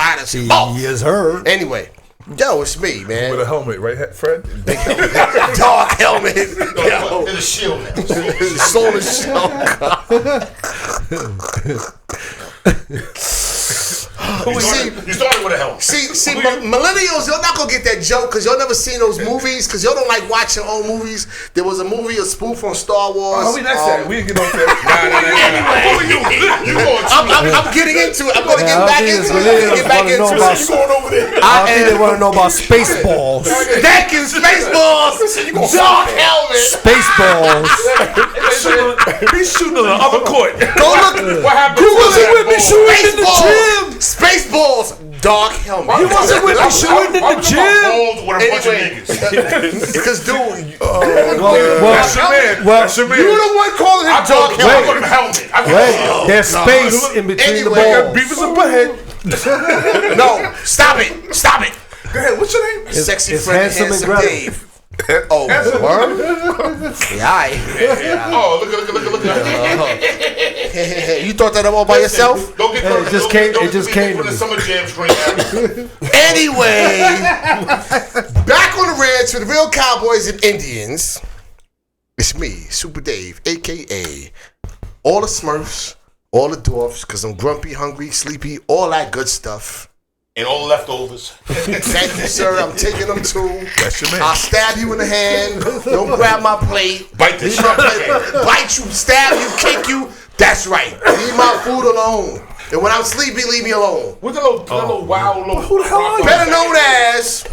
[SPEAKER 16] Yes, her.
[SPEAKER 14] Anyway, yo, it's me, man.
[SPEAKER 15] With a helmet, right, Fred?
[SPEAKER 14] Big helmet. Dark helmet. Yo.
[SPEAKER 17] And a shield now.
[SPEAKER 14] Solar
[SPEAKER 17] You started with a helmet.
[SPEAKER 14] See, millennials, y'all not gonna get that joke because y'all never seen those movies because y'all don't like watching old movies. There was a movie, a spoof on Star Wars.
[SPEAKER 15] Oh, that's that. We didn't get on that.
[SPEAKER 14] I'm getting into it. I'm gonna get back into it.
[SPEAKER 16] I think they want to know about Spaceballs.
[SPEAKER 14] Thank you, Spaceballs. Dark helmet.
[SPEAKER 16] Spaceballs.
[SPEAKER 15] He's shooting on the other court.
[SPEAKER 14] Go look.
[SPEAKER 17] What happened?
[SPEAKER 16] Who was it with me shooting in the gym?
[SPEAKER 14] Spaceballs. Dark helmet.
[SPEAKER 16] He wasn't with me shooting in the gym.
[SPEAKER 14] Because dude,
[SPEAKER 17] That's your man. That's your man.
[SPEAKER 14] you the one calling him dark
[SPEAKER 17] I call him helmet.
[SPEAKER 16] Wait, there's space in between the balls.
[SPEAKER 15] Beavers and Butthead.
[SPEAKER 14] No, stop it. Stop it.
[SPEAKER 15] Go ahead. What's your name?
[SPEAKER 14] Sexy
[SPEAKER 16] it's
[SPEAKER 14] friend,
[SPEAKER 16] Handsome and
[SPEAKER 14] handsome
[SPEAKER 16] Greta.
[SPEAKER 14] Dave. Oh, word? Yeah,
[SPEAKER 17] Oh, look.
[SPEAKER 14] You thought that all by yourself?
[SPEAKER 17] Don't get
[SPEAKER 16] It just came to
[SPEAKER 17] the
[SPEAKER 16] me.
[SPEAKER 17] summer jam screen.
[SPEAKER 14] Anyway, back on the ranch with the real cowboys and Indians. It's me, Super Dave, a.k.a. all the Smurfs, all the dwarfs, because I'm grumpy, hungry, sleepy, all that good stuff.
[SPEAKER 17] And all leftovers.
[SPEAKER 14] Thank you, sir. I'm taking them too.
[SPEAKER 15] That's your man.
[SPEAKER 14] I'll stab you in the hand. Don't grab my plate.
[SPEAKER 17] Bite this
[SPEAKER 14] Leave my plate. Bite you, stab you, kick you. That's right. Leave my food alone. And when I'm sleepy, leave me alone.
[SPEAKER 17] What's the little wild little...
[SPEAKER 15] Who the hell are you?
[SPEAKER 14] Better known as...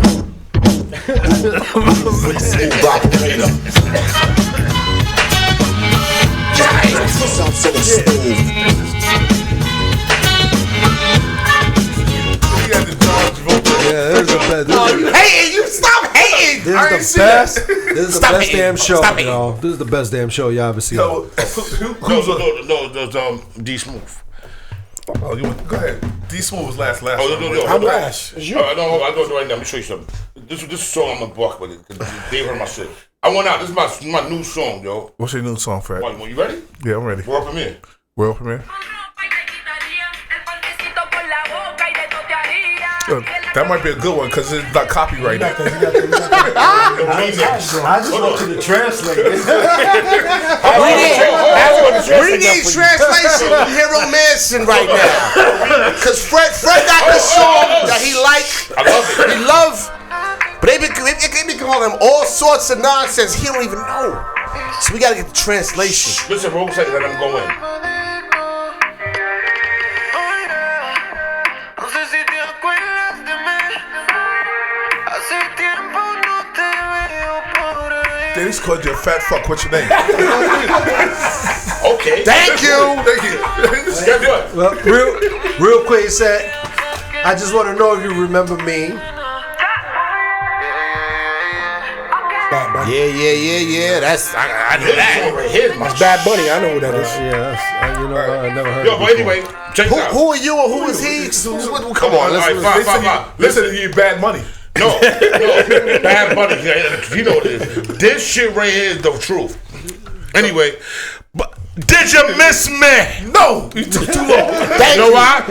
[SPEAKER 16] Yeah, this is the best.
[SPEAKER 14] Oh, you hating? You stop hating.
[SPEAKER 16] This is the best. This is the
[SPEAKER 14] Stop
[SPEAKER 16] best
[SPEAKER 14] hating.
[SPEAKER 16] damn show,
[SPEAKER 14] Stop hating.
[SPEAKER 16] y'all. This is the best damn show y'all ever seen.
[SPEAKER 17] No, D Smooth.
[SPEAKER 15] Oh, go ahead. D Smooth was last.
[SPEAKER 17] Oh, no.
[SPEAKER 4] I'm last. It's you.
[SPEAKER 17] I'm going to right now. Let me show you something. This song I'm gonna buck with it. They heard my shit. I went out. This is my new song, yo.
[SPEAKER 15] What's your new song, Fred?
[SPEAKER 17] You ready?
[SPEAKER 15] Yeah, I'm ready.
[SPEAKER 17] World premiere.
[SPEAKER 15] That might be a good one because it's not copyrighted.
[SPEAKER 16] I just want you to translate it.
[SPEAKER 14] We need translation of Hero Manson right now. Because Fred got the song that he liked.
[SPEAKER 17] I love it.
[SPEAKER 14] He love. But they be calling him all sorts of nonsense he don't even know. So we gotta get the translation.
[SPEAKER 17] Listen, bro, say let him go in.
[SPEAKER 15] They just called you a fat fuck. What's your name?
[SPEAKER 17] Okay.
[SPEAKER 14] Thank you.
[SPEAKER 15] Thank you.
[SPEAKER 16] Well, real quick, he said, I just want to know if you remember me.
[SPEAKER 14] Yeah. That's I know that.
[SPEAKER 4] That's Bad Bunny. I know who that is.
[SPEAKER 16] I never heard.
[SPEAKER 17] Yo, but anyway, check it out.
[SPEAKER 14] Who are you or who is he? Come on,
[SPEAKER 17] All right, fine.
[SPEAKER 15] Listen to you, Bad Money.
[SPEAKER 17] No, Bad Bunny. You know what it is. This shit right here is the truth. Anyway, but did you miss me?
[SPEAKER 15] No, you took too long.
[SPEAKER 17] You know why?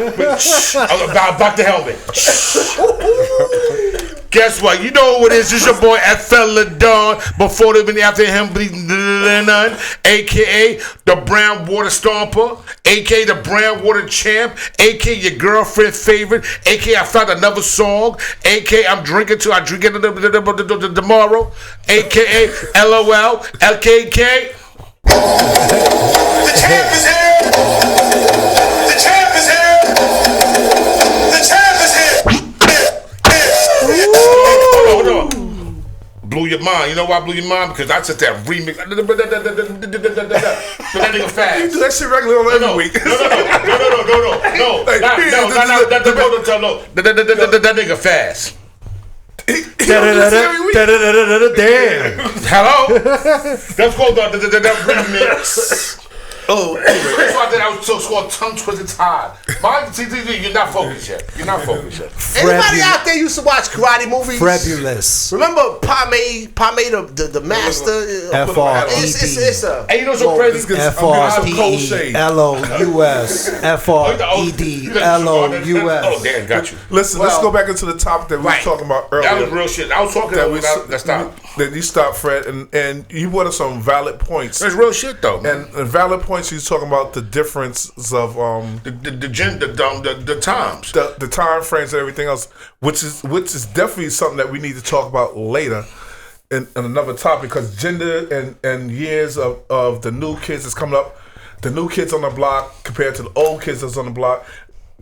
[SPEAKER 17] About the helmet. Guess what? You know who it is. It's your boy FL Dawn. Before they've been after him, none. AKA the Brown Water Stomper. AKA the Brown Water Champ. AKA your girlfriend favorite. AKA I found another song. AKA I'm drinking till I drink it tomorrow. AKA LOL. LKK.
[SPEAKER 3] The champ is here. The champ is here. The champ is here.
[SPEAKER 17] Hold on. Blew your mind. You know why I blew your mind? Because I took that remix. That nigga fast.
[SPEAKER 15] You do that shit regularly every week.
[SPEAKER 17] No. That nigga fast.
[SPEAKER 16] Damn.
[SPEAKER 17] Hello? That's called the remix. Oh, that's why I was so called tongue twisted tied. You're not focused yet.
[SPEAKER 14] Anybody out there used to watch karate movies?
[SPEAKER 16] Fabulous.
[SPEAKER 14] Remember Pame the master? It's a.
[SPEAKER 17] Hey, you know what's so crazy?
[SPEAKER 16] FREDLOUS. FREDLOUS.
[SPEAKER 17] Oh, damn, got you.
[SPEAKER 15] Listen, let's go back into the topic that we was talking about earlier.
[SPEAKER 17] That was real shit. I was talking
[SPEAKER 15] that you stopped, Fred, and you brought us some valid points.
[SPEAKER 17] That's real shit, though.
[SPEAKER 15] And valid points. He's talking about the differences of
[SPEAKER 17] the times,
[SPEAKER 15] the time frames, and everything else, which is definitely something that we need to talk about later in another topic, because gender and years of the new kids that's coming up, the new kids on the block compared to the old kids that's on the block,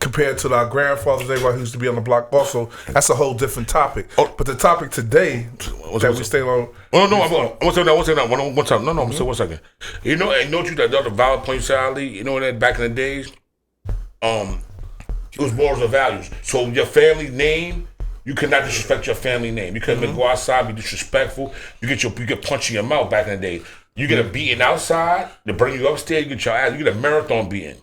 [SPEAKER 15] compared to our grandfathers, everybody who used to be on the block. Also, that's a whole different topic. But the topic today that we stay on.
[SPEAKER 17] Oh no, I'm gonna say that. One time. No, I'm gonna say 1 second. You know you that the valid point, Sally. You know that back in the days, it was morals and values. So your family name, you cannot disrespect your family name. You couldn't go outside, be disrespectful. You get punched in your mouth back in the day. You get a beating outside, they bring you upstairs, you get your ass, you get a marathon beating.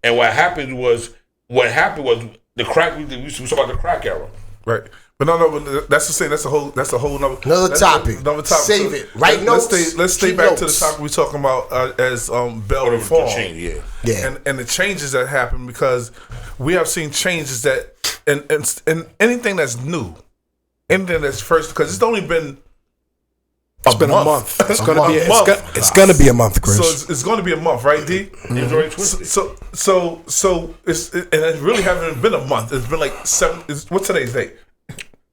[SPEAKER 17] And what happened was the crack. We talk about the crack era,
[SPEAKER 15] right? But no, that's the same. That's a whole
[SPEAKER 14] another topic. Save it. Right notes.
[SPEAKER 15] Let's stay back to the topic we're talking about as bail reform. And the changes that happen, because we have seen changes that and anything that's new, anything that's first, because it's only been.
[SPEAKER 4] It's been a month. It's gonna be a month, Chris.
[SPEAKER 15] So it's going to be a month, right, D? So it's and it really hasn't been a month. It's been like 7. What's today's date?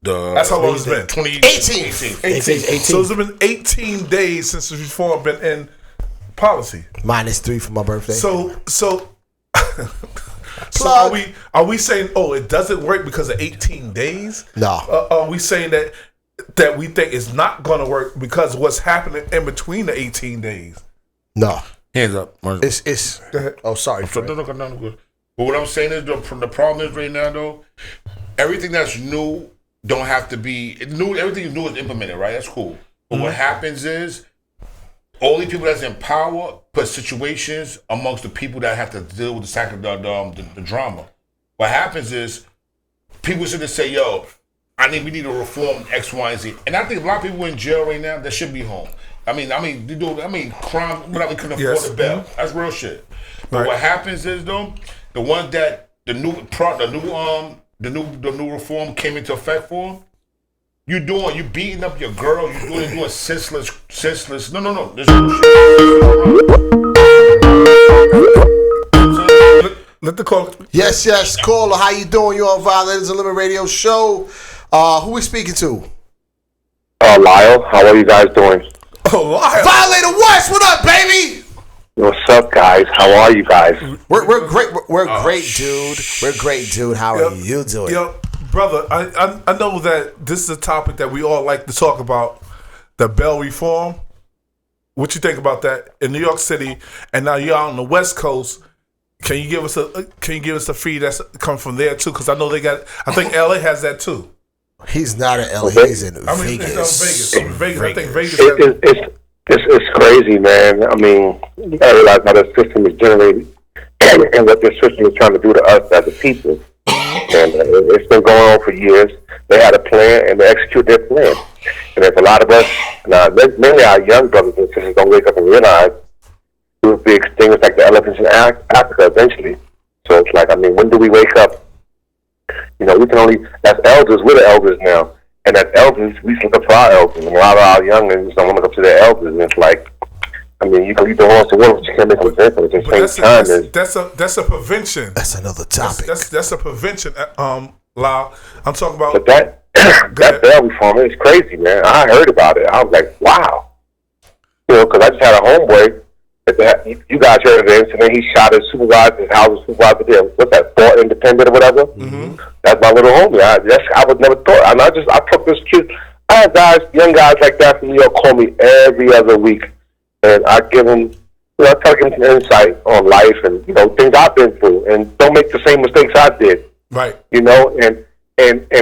[SPEAKER 15] That's how long it's been.
[SPEAKER 14] 18.
[SPEAKER 15] So it's been 18 days since the reform been in policy.
[SPEAKER 14] -3 for my birthday.
[SPEAKER 15] So are we saying it doesn't work because of 18 days?
[SPEAKER 14] No.
[SPEAKER 15] Are we saying that we think it's not going to work because of what's happening in between the 18 days?
[SPEAKER 14] No.
[SPEAKER 17] Hands up.
[SPEAKER 14] It's
[SPEAKER 15] Go ahead.
[SPEAKER 14] Oh, sorry.
[SPEAKER 17] No. But what I'm saying is, the problem is right now, though, everything that's new don't have to be new. Everything new is implemented, right? That's cool. But what happens is, all these people that's in power put situations amongst the people that have to deal with the drama. What happens is, people sit and say, "Yo, we need to reform X, Y, and Z." And I think a lot of people in jail right now that should be home. Crime, whatever, couldn't afford the bail. That's real shit. But what happens is, though, the ones that the new the new reform came into effect for him? You beating up your girl, you doing senseless. No. There's no shit.
[SPEAKER 15] Let the call.
[SPEAKER 14] Yes, caller. How you doing? You on Violators Unlimited Radio Show. Who we speaking to?
[SPEAKER 13] Lyle. How are you guys doing?
[SPEAKER 15] Oh, Lyle.
[SPEAKER 14] Violator West, what up, baby?
[SPEAKER 13] What's up, guys? How are you guys?
[SPEAKER 14] We're great. We're great, dude. We're great, dude. How are you doing?
[SPEAKER 15] Yo, brother, I know that this is a topic that we all like to talk about, the bail reform. What you think about that in New York City, and now you're on the West Coast? Can you give us a fee that's come from there too? Because I know they got. I think LA has that too.
[SPEAKER 14] He's not in LA. He's in
[SPEAKER 15] Vegas.
[SPEAKER 14] Vegas.
[SPEAKER 15] I think Vegas.
[SPEAKER 13] It's crazy, man. I mean, you gotta realize how the system is generated and what this system is trying to do to us as a people. And it's been going on for years. They had a plan and they execute their plan. And there's a lot of us, now many our young brothers and sisters don't wake up and realize we'll be extinguished like the elephants in Africa eventually. So it's like, I mean, when do we wake up? You know, we can only, as elders, we're the elders now. And as elders, we look up to our elders. And a lot of our youngins don't look up to their elders. And it's like, I mean, you can lead the horse to water, but you can't make them drink. But at the same time,
[SPEAKER 15] that's a prevention.
[SPEAKER 14] That's another topic.
[SPEAKER 15] That's a prevention. Lau, I'm talking about.
[SPEAKER 13] But that bail reform is crazy, man. I heard about it. I was like, wow. You know, because I just had a homeboy. You guys heard of the incident? He shot his supervisor's house, supervisor there. What's that? Fort Independent or whatever. Mm-hmm. That's my little homie. I would never thought. And I took this kid. I have young guys like that from New York call me every other week, and I give them. I try to give them some insight on life and things I've been through, and don't make the same mistakes I did.
[SPEAKER 15] Right.
[SPEAKER 13] And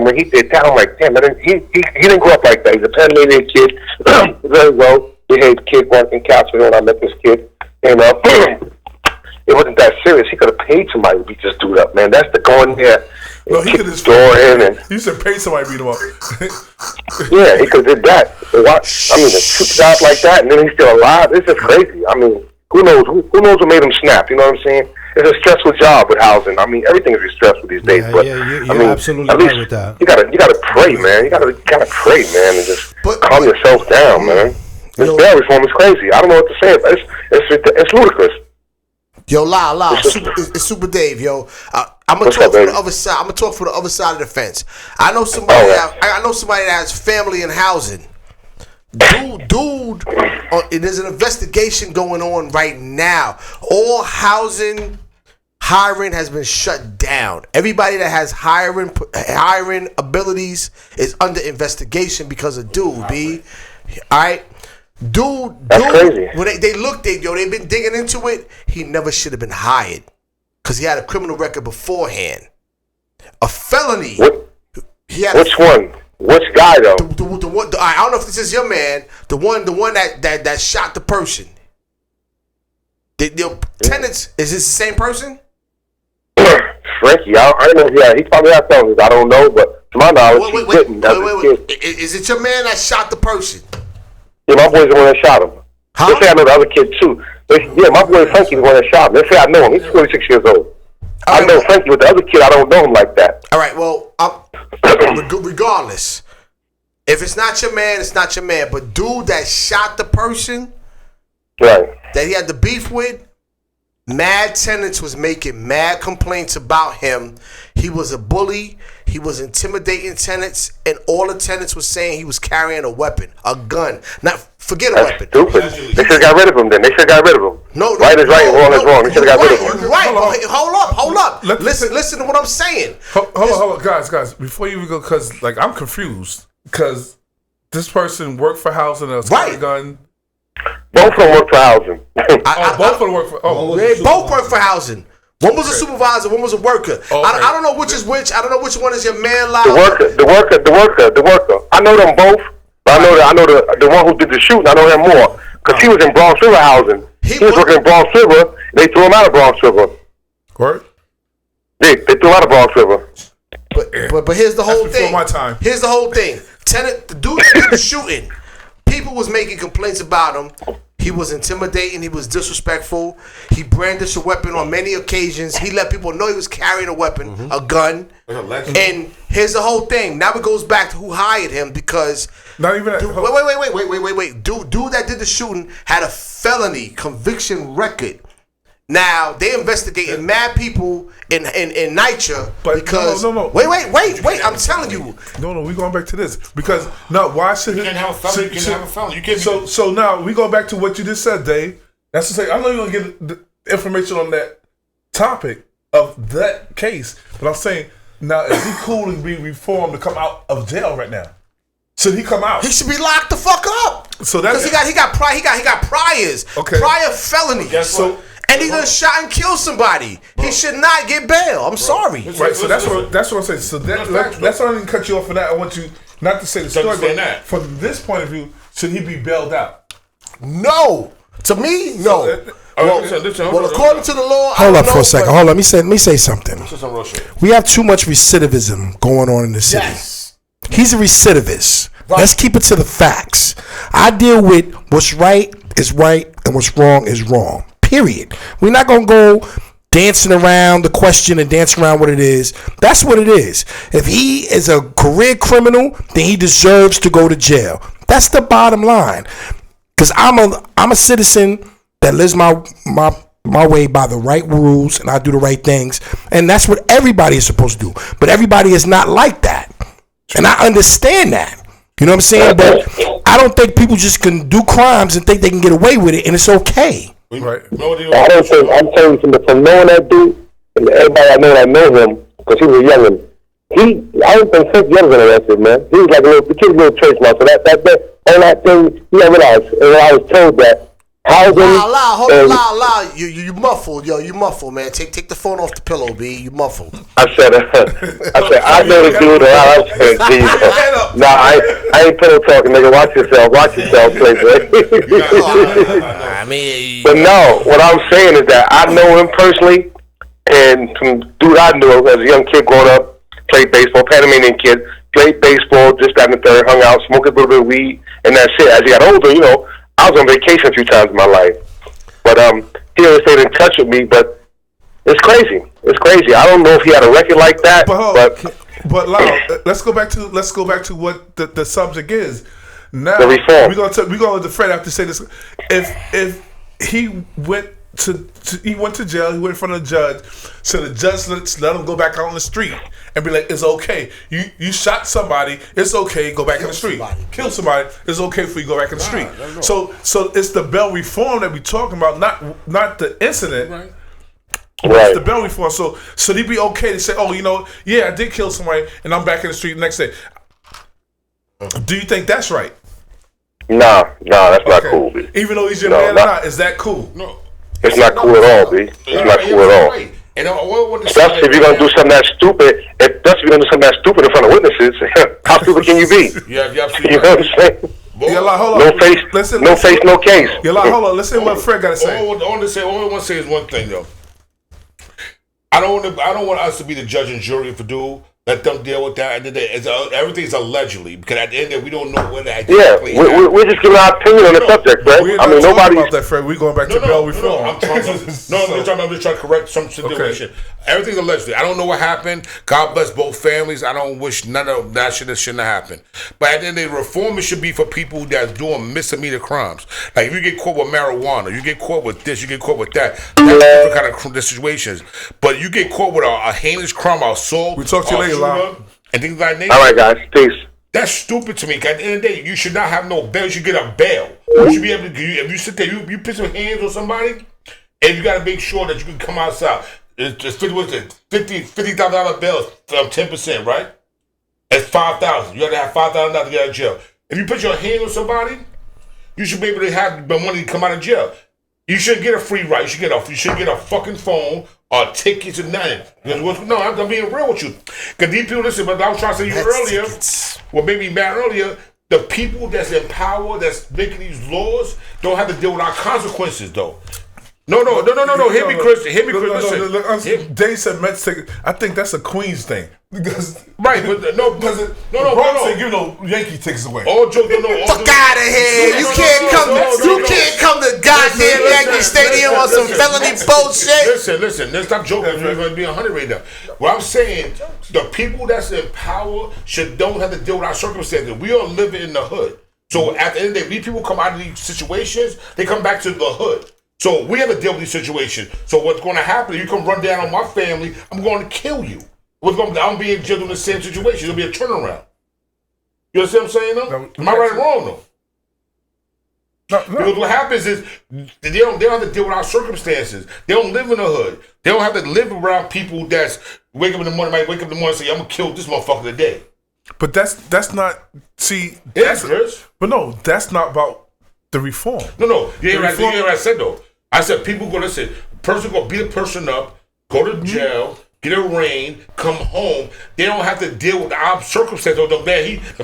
[SPEAKER 13] when he did that, I'm like, damn, he didn't grow up like that. He's a Panamanian kid, very well behaved kid, working Capitol when I met this kid. And it wasn't that serious. He could have paid somebody to beat this dude up, man. That's the going there.
[SPEAKER 15] No, he could have
[SPEAKER 13] door in and
[SPEAKER 15] you said pay somebody to beat him up.
[SPEAKER 13] Yeah, he could have did that. I mean, to shoot guys like that, and then he's still alive. It's just crazy. I mean, who knows? Who knows what made him snap? You know what I'm saying? It's a stressful job with housing. I mean, everything is stressful these days. But
[SPEAKER 16] you're absolutely right with that.
[SPEAKER 13] You gotta pray, man. You gotta pray, man, and just calm yourself down, man. This bail reform is crazy. I don't know what to say. But it's ludicrous.
[SPEAKER 14] Yo, Lau, it's Super Dave, yo. I'm gonna talk for the other side. I'm gonna talk for the other side of the fence. I know somebody. I know somebody that has family in housing. Dude, there's an investigation going on right now. All housing hiring has been shut down. Everybody that has hiring abilities is under investigation because of dude. B. All right. Dude,
[SPEAKER 13] crazy.
[SPEAKER 14] When they've been digging into it. He never should have been hired because he had a criminal record beforehand, a felony.
[SPEAKER 13] Which one? Which guy though?
[SPEAKER 14] The one. I don't know if this is your man. The one that shot the person. The tenants. Is this the same person?
[SPEAKER 13] Frankie, I don't know. Yeah, he probably has felonies. I don't know, but to my knowledge, he didn't.
[SPEAKER 14] Wait. Is it your man that shot the person?
[SPEAKER 13] Yeah, my boy's the one that shot him. Huh? They say I know the other kid too. My boy Frankie's the one that shot him. They say I know him. He's 26 years old. I know Frankie, but the other kid, I don't know him like that.
[SPEAKER 14] All right, well, regardless, if it's not your man, it's not your man. But dude that shot the person,
[SPEAKER 13] right,
[SPEAKER 14] that he had the beef with, mad tenants was making mad complaints about him. He was a bully. He was intimidating tenants, and all the tenants was saying he was carrying a weapon, a gun. Not forget a weapon.
[SPEAKER 13] Stupid. They should have got rid of him. Then they should have got rid of him.
[SPEAKER 14] No,
[SPEAKER 13] right is right, wrong is wrong. They should have got rid of him.
[SPEAKER 14] Right. Hold up. Listen to what I'm saying.
[SPEAKER 15] Hold on, guys. Before you even go, because I'm confused because this person worked for housing and a gun.
[SPEAKER 13] Both of them work for housing.
[SPEAKER 15] Both of them work for.
[SPEAKER 14] They both work for housing. One was a supervisor, one was a worker. Okay. I don't know which is which. I don't know which one is your man.
[SPEAKER 13] The worker. I know them both. But I know the one who did the shooting. I know him more because he was in Bronx River housing. He was working in Bronx River. They threw him out of Bronx River.
[SPEAKER 15] What?
[SPEAKER 13] They threw him out of Bronx River.
[SPEAKER 14] But here's the whole thing.
[SPEAKER 15] My time.
[SPEAKER 14] Here's the whole thing. The dude that did the shooting, people was making complaints about him. He was intimidating. He was disrespectful. He brandished a weapon on many occasions. He let people know he was carrying a weapon, a gun. And here's the whole thing. Now it goes back to who hired him because.
[SPEAKER 15] Not even.
[SPEAKER 14] Wait. Dude that did the shooting had a felony conviction record. Now they investigating mad people in NYCHA because
[SPEAKER 15] no.
[SPEAKER 14] Wait! I'm telling you.
[SPEAKER 15] No, we going back to this because why should
[SPEAKER 17] you can't have a felony? You can't have a felony. You can't.
[SPEAKER 15] So now we go back to what you just said, Dave. That's to say, I know you're gonna get the information on that topic of that case, but I'm saying now is he cool to be reformed to come out of jail right now? Should he come out?
[SPEAKER 14] He should be locked the fuck up.
[SPEAKER 15] So that's
[SPEAKER 14] because he got priors, prior felonies. And he done shot and killed somebody. He should not get bail. I'm sorry.
[SPEAKER 15] Right. So that's what I'm saying. So that's why I didn't cut you off for that. I want you not to say the story, but from this point of view, should he be bailed out?
[SPEAKER 14] No. To me, no. Well, according to the law,
[SPEAKER 4] hold up for a second. Hold on. Let me say something. We have too much recidivism going on in the city.
[SPEAKER 14] Yes.
[SPEAKER 4] He's a recidivist. Right. Let's keep it to the facts. I deal with what's right is right and what's wrong is wrong. Period. We're not going to go dancing around the question and dancing around what it is. That's what it is. If he is a career criminal, then he deserves to go to jail. That's the bottom line. Because I'm a citizen that lives my way by the right rules and I do the right things. And that's what everybody is supposed to do. But everybody is not like that. And I understand that. You know what I'm saying? But I don't think people just can do crimes and think they can get away with it and it's okay.
[SPEAKER 15] Right.
[SPEAKER 13] I'm telling you from knowing that dude, and everybody I know him, because he was a youngin'. I don't think since young than arrested, man. He was like the kid's little church mouse. So all that thing, you know, realize, and I was told that housing.
[SPEAKER 14] Hold on. You muffled, yo. You muffled, man. Take the phone off the pillow, B. You muffled.
[SPEAKER 13] I said, I know the dude. I said, Jesus. Nah, I ain't pillow talking, nigga. Watch yourself, Playboy.
[SPEAKER 14] I mean,
[SPEAKER 13] but no, what I'm saying is that I know him personally, and from dude I knew as a young kid growing up, played baseball, Panamanian kid, played baseball, just got in the third, hung out, smoked a little bit of weed, and that's it. As he got older, you know, I was on vacation a few times in my life, but he always stayed in touch with me. But it's crazy. I don't know if he had a record like that,
[SPEAKER 15] but Lau, let's go back to what the subject is. Now
[SPEAKER 13] the reform.
[SPEAKER 15] We're going to Fred have to say this. If he went to jail, he went in front of the judge, so the judge let him go back out on the street and be like, it's okay. You shot somebody, it's okay, go back in the street. Kill somebody, it's okay for you to go back in the street. So it's the bail reform that we're talking about, not the incident. Right. It's the bail reform. So should he be okay to say, oh, you know, yeah, I did kill somebody and I'm back in the street the next day? Do you think that's right?
[SPEAKER 13] Nah, that's not cool, B.
[SPEAKER 15] Even though he's your man or not, is that cool?
[SPEAKER 17] No.
[SPEAKER 13] It's not cool at all, B. It's not cool at all.
[SPEAKER 17] And
[SPEAKER 13] especially if you're gonna do something that stupid. Especially if you're gonna do something that stupid in front of witnesses. How stupid can you be?
[SPEAKER 17] Yeah,
[SPEAKER 13] you know what I'm saying?
[SPEAKER 15] Hold on.
[SPEAKER 13] No face, no case.
[SPEAKER 15] Hold on. Let's see what Fred got to say.
[SPEAKER 17] All I want to say is one thing though. I don't want us to be the judge and jury for dude. Let them deal with that. And everything's allegedly, because at the end of it, we don't know when that exactly
[SPEAKER 13] we're just giving our opinion on the subject, Fred.
[SPEAKER 15] I mean, nobody about that, Fred. We're going back to bail reform.
[SPEAKER 17] I'm just trying to correct some situation. Okay. Everything's allegedly. I don't know what happened. God bless both families. I don't wish none of that shouldn't have happened. But at the end of the day, reform should be for people that's doing misdemeanor crimes. Like if you get caught with marijuana, you get caught with this, you get caught with that. That's different kind of situations. But you get caught with a heinous crime, assault.
[SPEAKER 15] We talk to you later, Lau.
[SPEAKER 17] And things like that.
[SPEAKER 13] All right, guys. Peace.
[SPEAKER 17] That's stupid to me. Cause at the end of the day, you should not have no bail. You should get a bail. You should be able to. If you sit there, you put your hands on somebody, and you got to make sure that you can come outside. It's $50,000 bail, 10%, right? That's $5,000. You got to have $5,000 to get out of jail. If you put your hand on somebody, you should be able to have the money to come out of jail. You shouldn't get a free ride. You should get a fucking phone or tickets and nothing. No, I'm being real with you. Because these people, listen, but I was trying to say to you earlier, well, maybe Matt earlier, the people that's in power, that's making these laws, don't have to deal with our consequences, though. No. Hear me, Christian. Listen.
[SPEAKER 15] Dave said Mets take. I think that's a Queens thing. Because
[SPEAKER 17] right, but
[SPEAKER 15] Bronx ain't give no Yankee tickets away.
[SPEAKER 17] All jokes,
[SPEAKER 14] Fuck out of here! You can't come to goddamn Yankee Stadium on some felony bullshit.
[SPEAKER 17] Listen. Let's stop joking. We're going to be 100 right now. What I'm saying, the people that's in power don't have to deal with our circumstances. We are living in the hood. So at the end of the day, these people come out of these situations, they come back to the hood. So we have to deal with these situations. So what's going to happen? You come run down on my family, I'm going to kill you. I'm going to be in jail in the same situation. It'll be a turnaround. You understand what I'm saying, though? Am I right or wrong, though? Because what happens is they don't have to deal with our circumstances. They don't live in the hood. They don't have to live around people that's might wake up in the morning and say, I'm going to kill this motherfucker today.
[SPEAKER 15] But that's not, see. But no, that's not about the reform.
[SPEAKER 17] No. You hear what I said, though? I said people go, listen, person going to beat a person up, go to jail, get arraigned, come home. They don't have to deal with our circumstances or the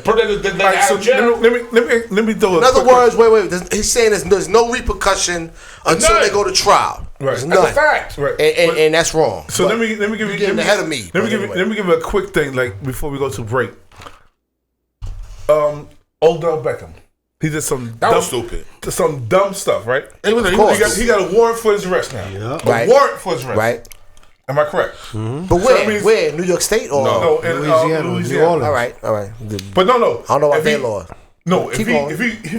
[SPEAKER 17] person that's out of jail.
[SPEAKER 15] Let me do it.
[SPEAKER 14] In other words, wait. He's saying there's no repercussion until they go to trial.
[SPEAKER 15] Right.
[SPEAKER 14] There's
[SPEAKER 17] That's
[SPEAKER 14] none.
[SPEAKER 17] a fact.
[SPEAKER 14] Right. And that's wrong.
[SPEAKER 15] So let me give you.
[SPEAKER 14] You're getting ahead of me.
[SPEAKER 15] Let me give you a quick thing, like before we go to break. Odell Beckham. He did some some dumb stuff, right?
[SPEAKER 17] He
[SPEAKER 15] got a warrant for his arrest now.
[SPEAKER 14] Yeah.
[SPEAKER 15] A warrant for his arrest.
[SPEAKER 14] Right.
[SPEAKER 15] Am I correct?
[SPEAKER 14] Mm-hmm. But where? New York State or
[SPEAKER 15] no? In Louisiana.
[SPEAKER 14] New Orleans. All right.
[SPEAKER 15] But no.
[SPEAKER 14] I don't know about their law.
[SPEAKER 15] No, if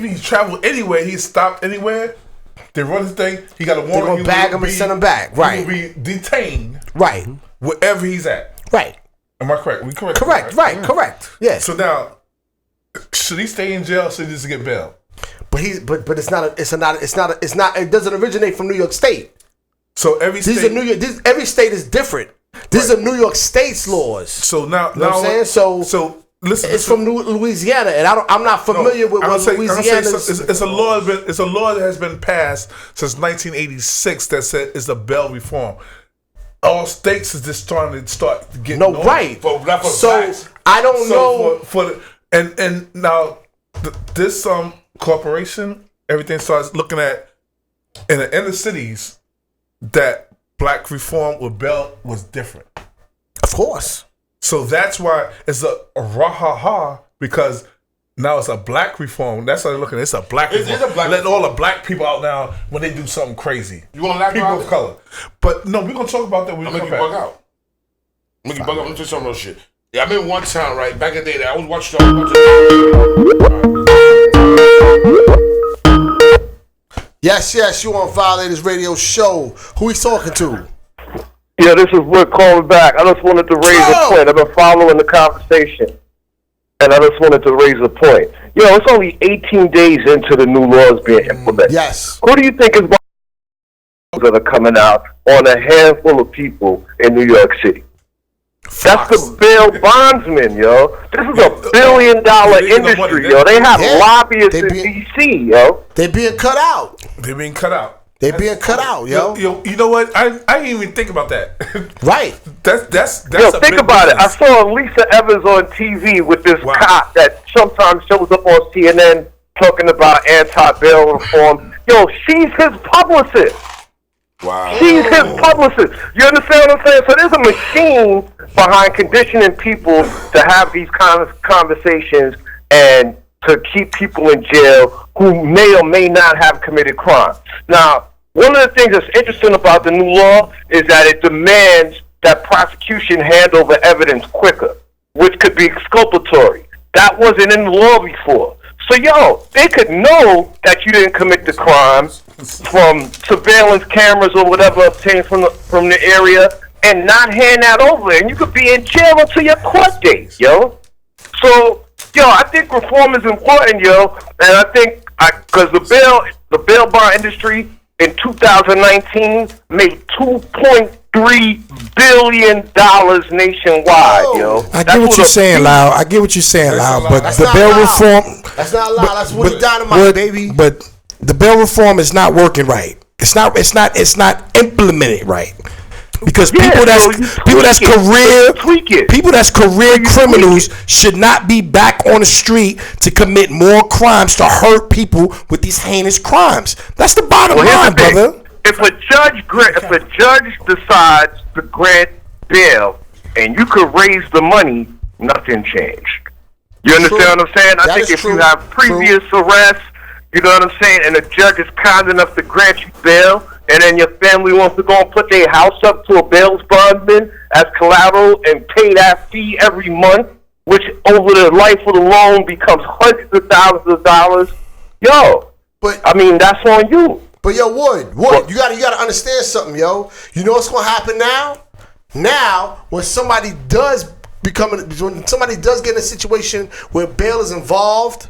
[SPEAKER 15] he traveled anywhere, he stopped anywhere. They run his thing. He got a warrant.
[SPEAKER 14] They're gonna bag him and send him back. Right.
[SPEAKER 15] He will be detained.
[SPEAKER 14] Right.
[SPEAKER 15] Wherever he's at.
[SPEAKER 14] Right.
[SPEAKER 15] Am I correct? We correct.
[SPEAKER 14] Correct. Right. Correct. Yes.
[SPEAKER 15] So now, should he stay in jail? Or should he just get bail?
[SPEAKER 14] But it's not. It doesn't originate from New York State.
[SPEAKER 15] So every state,
[SPEAKER 14] every state is different. These are New York State's laws.
[SPEAKER 15] So now,
[SPEAKER 14] you know what I'm saying? So
[SPEAKER 15] listen,
[SPEAKER 14] it's from Louisiana, and I'm not familiar with what Louisiana.
[SPEAKER 15] It's a law. It's a law that has been passed since 1986 that said it's a bail reform. All states is just trying to start getting
[SPEAKER 14] right. So I don't know.
[SPEAKER 15] And now this corporation, everything starts looking at in the inner cities that black reform with bail was different.
[SPEAKER 14] Of course.
[SPEAKER 15] So that's why it's a rah-ha-ha, because now it's a black reform. That's how they're looking at it. It's a black reform. Let all the black people out now when they do something crazy.
[SPEAKER 17] You want to laugh
[SPEAKER 15] people of color. But no, we're going to talk about that when we come back.
[SPEAKER 17] Bug out. Make you bug out. Let me tell you some real shit. Yeah, I'm in one town, right? Back in the day, I was watching
[SPEAKER 14] Yes, you on Violators Radio Show. Who he talking to?
[SPEAKER 7] Yeah, this is Wood calling back. I just wanted to raise a point. I've been following the conversation, and I just wanted to raise a point. It's only 18 days into the new laws being implemented.
[SPEAKER 14] Yes.
[SPEAKER 7] Who do you think is that are coming out on a handful of people in New York City? That's the bail bondsman, yo. This is a $1 billion industry, yo. They have lobbyists in D.C., yo.
[SPEAKER 14] They being cut out.
[SPEAKER 15] They're being cut out.
[SPEAKER 14] They being cut out, yo.
[SPEAKER 15] You know what? I didn't even think about that.
[SPEAKER 14] Right.
[SPEAKER 15] That's
[SPEAKER 7] yo, think about it. I saw Lisa Evans on TV with this cop that sometimes shows up on CNN talking about anti-bail reform. Yo, she's his publicist.
[SPEAKER 17] Wow.
[SPEAKER 7] She's his publicist. You understand what I'm saying? So there's a machine behind conditioning people to have these kind of conversations and to keep people in jail who may or may not have committed crimes. Now, one of the things that's interesting about the new law is that it demands that prosecution hand over evidence quicker, which could be exculpatory. That wasn't in the law before. So, they could know that you didn't commit the crime from surveillance cameras or whatever obtained from the area and not hand that over. And you could be in jail until your court date, yo. So, I think reform is important, yo. And I think, because the bail bond industry in 2019 made $2.3 billion nationwide, yo.
[SPEAKER 4] I get what you're saying, Lau. But the bail reform...
[SPEAKER 14] That's not a lie. That's Woody Dynamite, baby.
[SPEAKER 4] But the bail reform is not working right. It's not implemented right. Because people that's career criminals should not be back on the street to commit more crimes to hurt people with these heinous crimes. That's the bottom line, brother.
[SPEAKER 7] if a judge decides to grant bail and you could raise the money, nothing changed. You understand what I'm saying? I think if you have previous arrests, you know what I'm saying, and the judge is kind enough to grant you bail, and then your family wants to go and put their house up to a bail bondsman as collateral and pay that fee every month, which over the life of the loan becomes hundreds of thousands of dollars. Yo, I mean, that's on you.
[SPEAKER 14] But yo, Wood, you gotta understand something, yo. You know what's gonna happen now? Now, when somebody does get in a situation where bail is involved,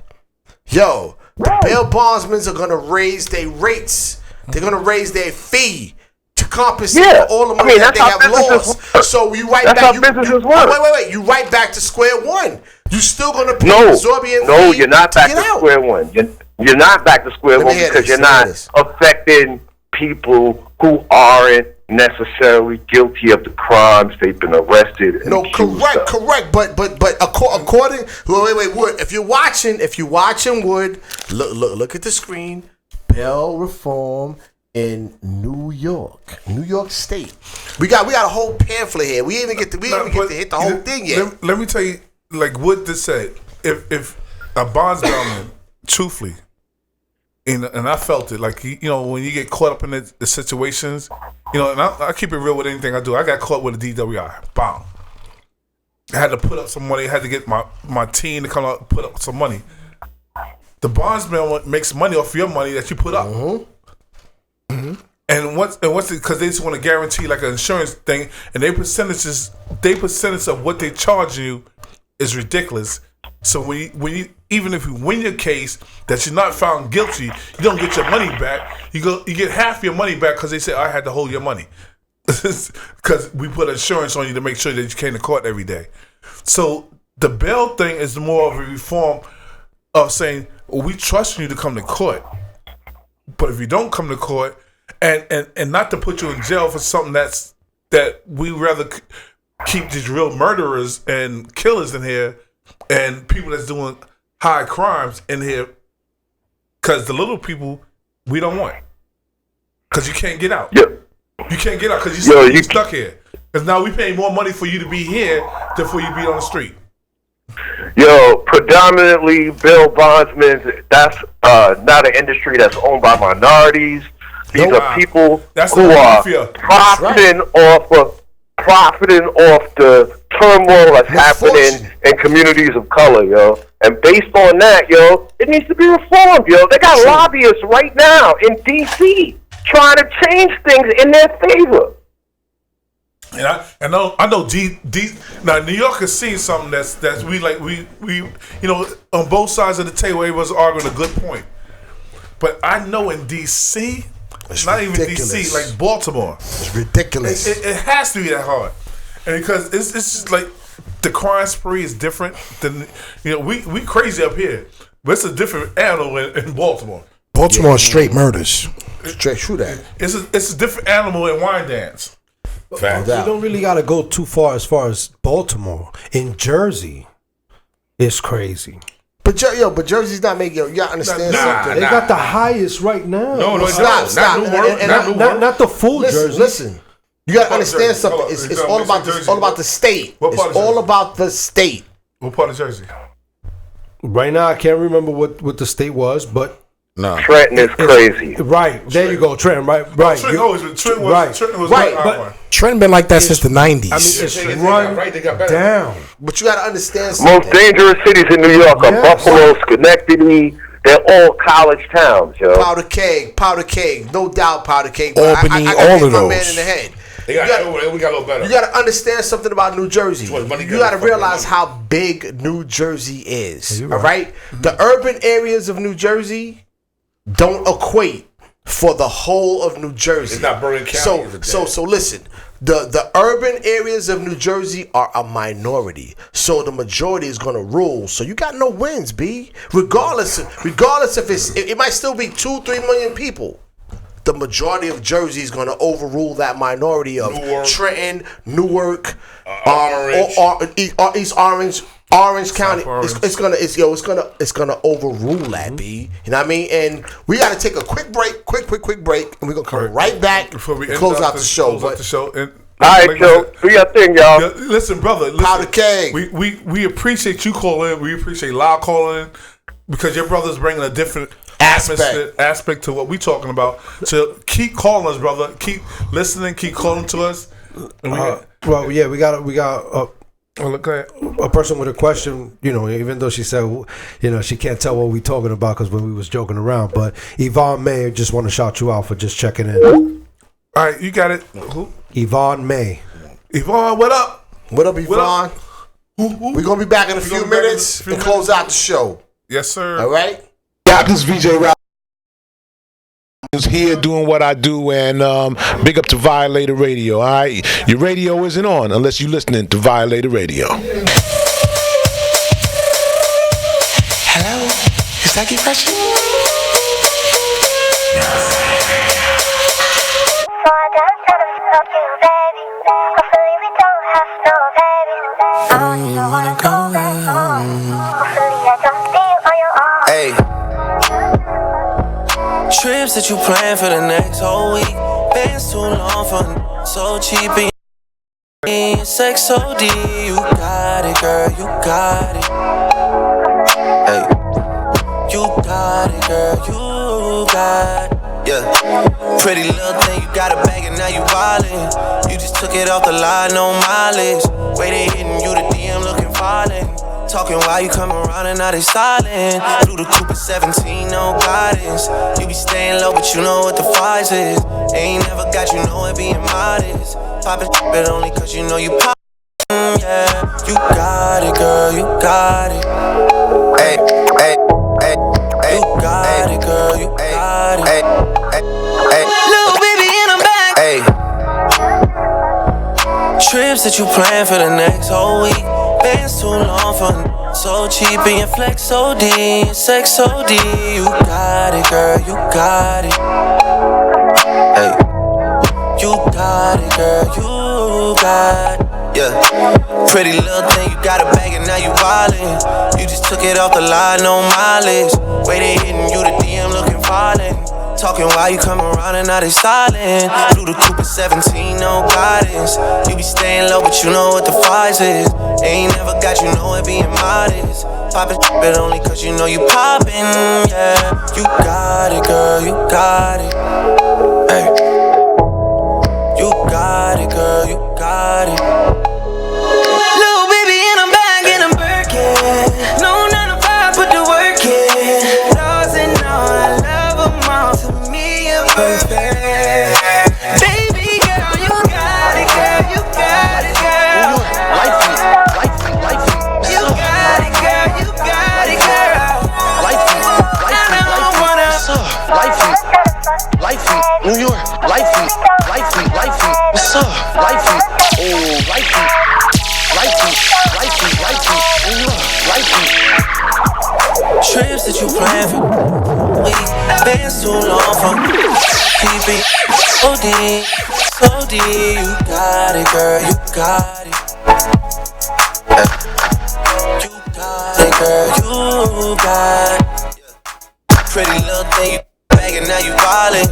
[SPEAKER 14] yo, the bail bondsmen are gonna raise their rates. They're gonna raise their fee to compensate for all the money that they have lost. So you right back. Wait. You right back to square one. You still gonna pay absorbing fee?
[SPEAKER 7] No, you're not back to square one. You're not back to square one because you're not affecting people who aren't necessarily guilty of the crimes they've been arrested and
[SPEAKER 14] correct. But according, wait, Wood. If you're watching, Wood, look at the screen. Bail reform in New York State. We got a whole pamphlet here. We didn't even get to hit the whole thing yet.
[SPEAKER 15] Let me tell you, like what this said. If a bondsman, truthfully, and I felt it, like when you get caught up in the situations, and I keep it real with anything I do. I got caught with a DWI. Bam. I had to put up some money. I had to get my team to come out put up some money. The bondsman makes money off your money that you put up. Mm-hmm. And once because they just want to guarantee like an insurance thing, and their percentage of what they charge you is ridiculous. So when you even if you win your case that you're not found guilty, you don't get your money back. You get half your money back because they say I had to hold your money because we put insurance on you to make sure that you came to court every day. So the bail thing is more of a reform of saying, well, we trust you to come to court, but if you don't come to court, and not to put you in jail for something that we rather keep these real murderers and killers in here and people that's doing high crimes in here, because the little people we don't want, because you can't get out. Yep. You can't get out because you're stuck here. Because now we pay more money for you to be here than for you to be on the street.
[SPEAKER 7] Yo, predominantly bail bondsmen, that's not an industry that's owned by minorities. These are people who are profiting off the turmoil that's happening in communities of color, yo. And based on that, yo, it needs to be reformed, yo. They got lobbyists right now in D.C. trying to change things in their favor.
[SPEAKER 15] And I know now New York has seen something that's we on both sides of the table everyone's arguing a good point. But I know in DC, it's not ridiculous. Even DC, like Baltimore.
[SPEAKER 14] It's ridiculous.
[SPEAKER 15] It has to be that hard. And because it's just like the crime spree is different than we crazy up here. But it's a different animal in Baltimore.
[SPEAKER 4] Baltimore is straight murders. Straight true that.
[SPEAKER 15] It's a different animal in Wyandanch.
[SPEAKER 16] You don't really got to go too far as Baltimore. In Jersey, it's crazy.
[SPEAKER 14] But Jersey's not making. You gotta understand something.
[SPEAKER 16] They got the highest right now.
[SPEAKER 14] No, stop.
[SPEAKER 16] Not the full Jersey.
[SPEAKER 14] Listen, you gotta understand something. It's all about the state. It's all about the state.
[SPEAKER 15] What part of Jersey?
[SPEAKER 16] Right now, I can't remember what the state was, but.
[SPEAKER 7] No. Trenton is crazy.
[SPEAKER 16] Right. There you go, Trenton. Right.
[SPEAKER 15] Trenton was
[SPEAKER 16] right.
[SPEAKER 4] Trenton been like that since the 90s.
[SPEAKER 16] I mean, it's run down.
[SPEAKER 14] But you got to understand something.
[SPEAKER 7] Most dangerous cities in New York are Buffalo, Schenectady. They're all college towns, yo.
[SPEAKER 14] Powder keg. No doubt Powder keg.
[SPEAKER 4] Albany,
[SPEAKER 14] I
[SPEAKER 4] all of those.
[SPEAKER 14] My man in the head.
[SPEAKER 17] We got a little better.
[SPEAKER 14] You got to understand something about New Jersey. You got to realize how big New Jersey is. All right? The urban areas of New Jersey don't equate for the whole of New Jersey.
[SPEAKER 17] It's not Bergen County.
[SPEAKER 14] So listen, the urban areas of New Jersey are a minority. So the majority is gonna rule. So you got no wins, B. Regardless if it might still be 2-3 million people. the majority of Jersey is going to overrule that minority of Trenton, Newark, East Orange County. It's gonna overrule that, B. You know what I mean? And we got to take a quick break, quick break, and we're gonna come right back before we close out the show.
[SPEAKER 7] All right, Joe. Do your thing, y'all.
[SPEAKER 15] Yeah, listen, brother.
[SPEAKER 14] Powder keg.
[SPEAKER 15] We appreciate you calling. We appreciate Lyle calling because your brother's bringing a different aspect to what we talking about. So keep calling us, brother. Keep listening. Keep calling to us.
[SPEAKER 16] We got a person with a question. You know, even though she said, you know, she can't tell what we talking about because when we was joking around. But Yvonne May just want to shout you out for just checking in.
[SPEAKER 15] All right, you got it. Who?
[SPEAKER 16] Yvonne May.
[SPEAKER 15] Yvonne, what up?
[SPEAKER 14] What up, Yvonne? We're going to be back in a few minutes and close out the show.
[SPEAKER 15] Yes, sir.
[SPEAKER 14] All right?
[SPEAKER 1] Yeah, this is VJ Ralph. Here doing what I do, and big up to Violator Radio. All right, your radio isn't on unless you're listening to Violator Radio.
[SPEAKER 19] Hello, is that your question?
[SPEAKER 23] You wanna go
[SPEAKER 22] Hey. Trips that you plan for the next whole week. Bands too long for so cheap and sex OD. You got it, girl, you got it. Hey. You got it, girl, you got it. Yeah. Pretty little thing, you got a bag and now you wildin'. You just took it off the line, no mileage. Waiting, hitting you the DM looking violent. Talking while you come around and now they silent. Through the Cooper 17, no guidance. You be staying low, but you know what the price is. Ain't never got you know it being modest. Poppin' but only cause you know you poppin', yeah. You got it, girl, you got it. Hey, hey, hey, hey. You got it, girl, you got it. Hey, hey, hey. Little baby and I'm back. Hey. Trips that you plan for the next whole week. Bands too long for so cheap and your flex OD, sex OD. You got it, girl, you got it. Hey, you got it, girl, you got it. Yeah, pretty little thing, you got a bag and now you wildin'. You just took it off the line, no mileage. Waiting, hitting you the DM looking violent. Talking while you come around and now they silent. Through the Cooper 17, no guidance. You be staying low, but you know what the price is. Ain't never got you know it being modest. Poppin' but only cause you know you poppin', yeah. You got it, girl, you got it. Hey. You got it, girl, you got it. Little baby and I'm back and I'm Birkin. No 9 to 5, put the work in. Laws and all, I love them all. To me, you're perfect. Baby girl, you got it, girl, you got it, girl. You got it, girl, you got it, girl.
[SPEAKER 19] Lifey, New York, Lifey. What's up? Lifey, oh, Lifey, New York, Lifey.
[SPEAKER 22] Trips that you plan for week, bands too long for keep it OD, you got it, girl, you got it. You got it, girl, you got it. Pretty little thing, you bagging, now you violent.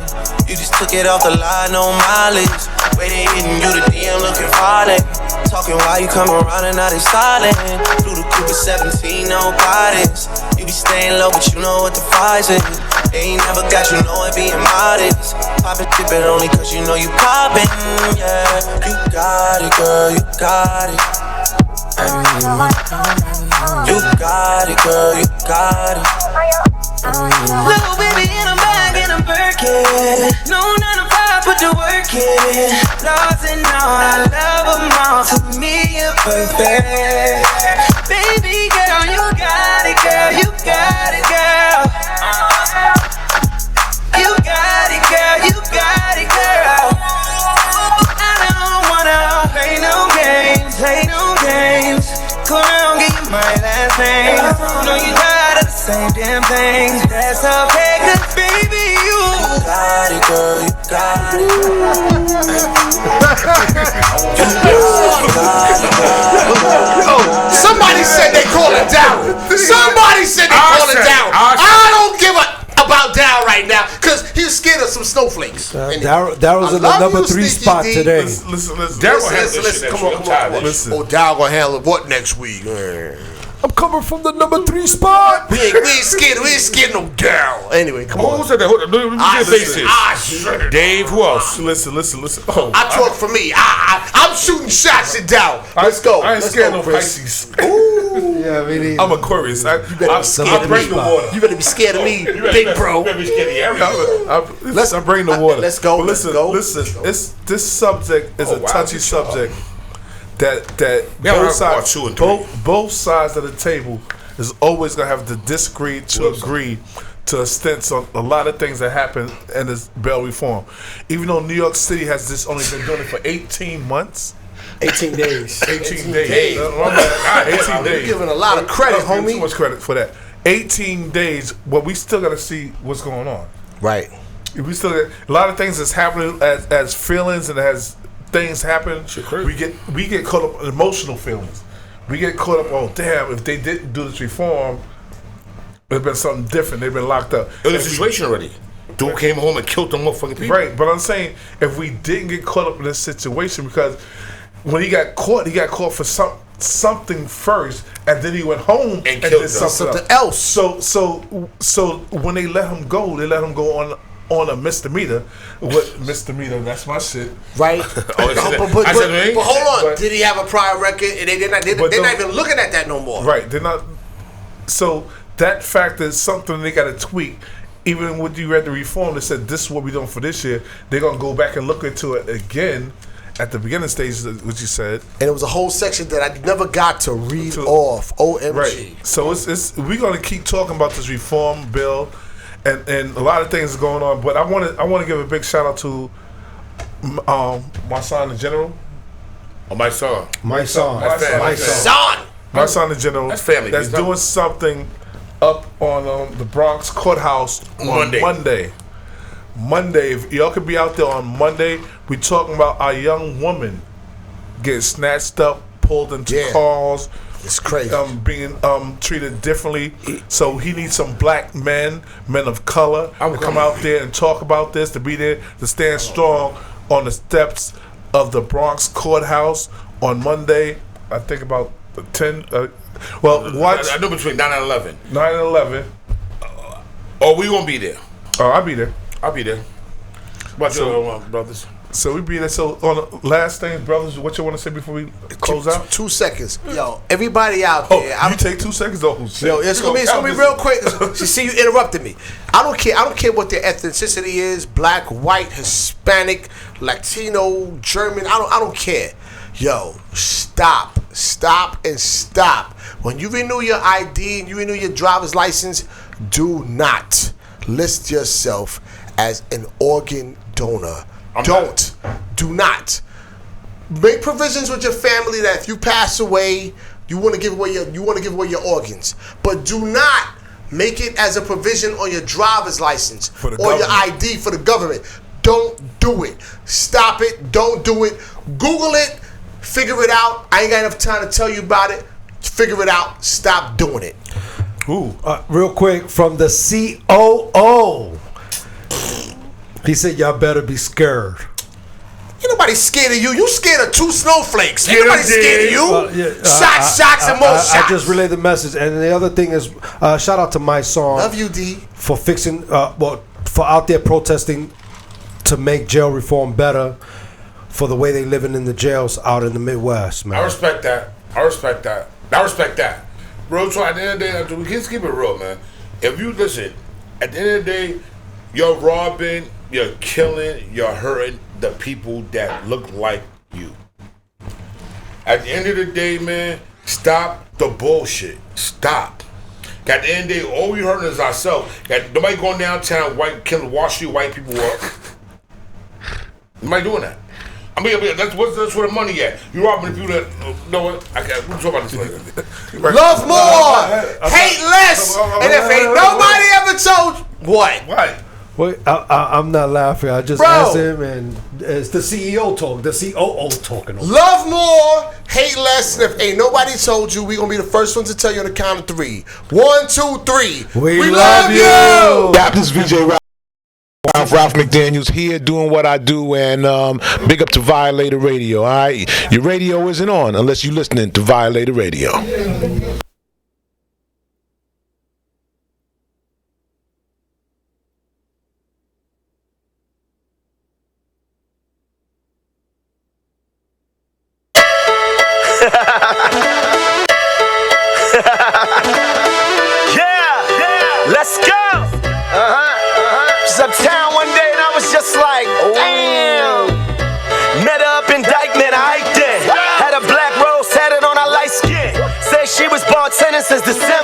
[SPEAKER 22] You just took it off the line, no mileage. Waiting, hitting you the DM looking violent. Talking while you come around and now they silent. Through the Cooper 17, no guidance. You be staying low, but you know what the price is. Ain't never got you know it being modest. Poppin' tip it only cause you know you poppin', yeah. You got it, girl, you got it. You got it, girl, you got it. Little baby and I'm back and I'm Birkin. No 9 to 5, put the work in. Laws and all, I love them all. To me, you're perfect. Baby girl, you got it, girl, you got it, girl. You got it, girl, you got it, girl. I don't wanna play no games. Come around, give you my last name. You know you got the same damn thing. That's okay, cause baby, you got it, girl, you
[SPEAKER 14] some snowflakes.
[SPEAKER 16] Daryl's in the
[SPEAKER 14] I love
[SPEAKER 16] number
[SPEAKER 14] you,
[SPEAKER 16] 3
[SPEAKER 14] Sneaky
[SPEAKER 16] spot
[SPEAKER 14] D.
[SPEAKER 16] today.
[SPEAKER 15] Listen.
[SPEAKER 17] Daryl gonna handle this shit
[SPEAKER 14] Come
[SPEAKER 17] next
[SPEAKER 14] on.
[SPEAKER 17] week. I'm tired of this.
[SPEAKER 15] Listen.
[SPEAKER 14] Oh, Daryl gonna handle what next week?
[SPEAKER 16] I'm coming from the number 3 spot.
[SPEAKER 14] We ain't scared. We ain't scared no Daryl. Anyway, come on.
[SPEAKER 17] Who said that? Dave, who else?
[SPEAKER 15] Listen. Oh,
[SPEAKER 14] I talk for me. I'm shooting shots at Daryl. Let's go.
[SPEAKER 15] I ain't
[SPEAKER 14] Let's
[SPEAKER 15] scared
[SPEAKER 14] go,
[SPEAKER 15] no
[SPEAKER 14] Chris.
[SPEAKER 15] Pisces.
[SPEAKER 14] Ooh.
[SPEAKER 16] Yeah, I mean,
[SPEAKER 15] I'm Aquarius.
[SPEAKER 14] You better be scared of me.
[SPEAKER 15] bring the water.
[SPEAKER 14] You better be scared of me, big bro.
[SPEAKER 17] You better be scared of everything.
[SPEAKER 15] I bring the water.
[SPEAKER 14] Let's go.
[SPEAKER 15] But
[SPEAKER 14] Let's
[SPEAKER 15] listen,
[SPEAKER 14] go.
[SPEAKER 15] this subject is a touchy subject that both sides of the table is always gonna have to disagree to agree to a stance on a lot of things that happen in this bail reform. Even though New York City has only been doing it for 18 months.
[SPEAKER 16] 18 days.
[SPEAKER 15] 18 days. 18 days.
[SPEAKER 14] You're giving a lot of credit, homie.
[SPEAKER 15] Too much credit for that. 18 days, but we still got to see what's going on.
[SPEAKER 14] Right.
[SPEAKER 15] We still got a lot of things that's happening as feelings and as things happen. We get caught up in emotional feelings. We get caught up. Oh damn! If they didn't do this reform, it'd been something different. They've been locked up.
[SPEAKER 17] It was a situation already. Dude came home and killed them motherfucking people.
[SPEAKER 15] Right, but I'm saying if we didn't get caught up in this situation, because when he got caught for something first, and then he went home and did something else. So when they let him go, on a misdemeanor. What misdemeanor? That's my shit.
[SPEAKER 14] Right. But hold on. Did he have a prior record? And they're not even looking at that no more.
[SPEAKER 15] Right. They're not. So that fact is something they got to tweak. Even when you read the reform, they said this is what we're doing for this year. They're gonna go back and look into it again at the beginning stages, what you said.
[SPEAKER 14] And it was a whole section that I never got to read off. OMG.
[SPEAKER 15] Right. So it's we're gonna keep talking about this reform bill, and a lot of things are going on. But I want to give a big shout out to my son, the general.
[SPEAKER 17] Oh, my son.
[SPEAKER 15] My son, the general.
[SPEAKER 17] That's family.
[SPEAKER 15] That's doing something up on the Bronx courthouse on Monday. If y'all could be out there on Monday, we talking about our young woman getting snatched up, pulled into cars.
[SPEAKER 14] It's crazy.
[SPEAKER 15] Being treated differently. So he needs some black men of color, to come out there and talk about this, to be there, to stand strong on the steps of the Bronx courthouse on Monday. I think about 10. Watch.
[SPEAKER 17] I know between 9 and 11.
[SPEAKER 15] 9 and 11.
[SPEAKER 17] Oh, we won't be there.
[SPEAKER 15] Oh, I'll be there.
[SPEAKER 17] I'll be there. What your brothers?
[SPEAKER 15] So we be there. So on the last thing, brothers, what you want to say before we close out?
[SPEAKER 14] 2 seconds. Yo, everybody out there.
[SPEAKER 15] You take 2 seconds. Oh, shit.
[SPEAKER 14] Yo, it's gonna be real quick. See, you interrupted me. I don't care what their ethnicity is. Black, white, Hispanic, Latino, German. I don't care. Yo, stop. When you renew your ID and you renew your driver's license, do not list yourself as an organ donor. Do not make provisions with your family that if you pass away, you want to give away your organs, but do not make it as a provision on your driver's license or your ID for the government. Don't do it. Stop it. Don't do it. Google it. Figure it out. I ain't got enough time to tell you about it. Figure it out. Stop doing it.
[SPEAKER 15] Ooh.
[SPEAKER 16] Real quick, from the COO. He said, y'all better be scared.
[SPEAKER 14] Ain't nobody scared of you. You scared of 2 snowflakes. Ain't nobody scared of you. Shots, and more shots.
[SPEAKER 16] I just relayed the message. And the other thing is, shout out to my song.
[SPEAKER 14] Love you, D.
[SPEAKER 16] For fixing, for out there protesting to make jail reform better for the way they living in the jails out in the Midwest, man.
[SPEAKER 17] I respect that. Bro, so at the end of the day, we can keep it real, man. If you listen, at the end of the day, you're robbing, you're killing, you're hurting the people that look like you. At the end of the day, man, stop the bullshit. Stop. At the end of the day, all we hurting is ourselves. Nobody going downtown, killing Wall Street white people up. Nobody doing that. I mean, that's where the money at. You robbing the people that know what? We'll talk about this later.
[SPEAKER 14] Love more, hate less, and if ain't nobody ever told you what?
[SPEAKER 16] Wait, I'm not laughing. I just asked him, and it's the CEO talk, the COO talking.
[SPEAKER 14] Love more, hate less, and if ain't nobody told you, we gonna be the first ones to tell you on the count of 3. 1, 2, 3.
[SPEAKER 16] We love you.
[SPEAKER 1] This is VJ Ralph Ralph McDaniels here doing what I do, and big up to Violator Radio. All right, your radio isn't on unless you're listening to Violator Radio.
[SPEAKER 22] Let's go. She's uptown one day and I was just like, damn. Met her up in Dykeman, I hiked in. Had a black rose tatted on her light skin. Said she was bartending since December.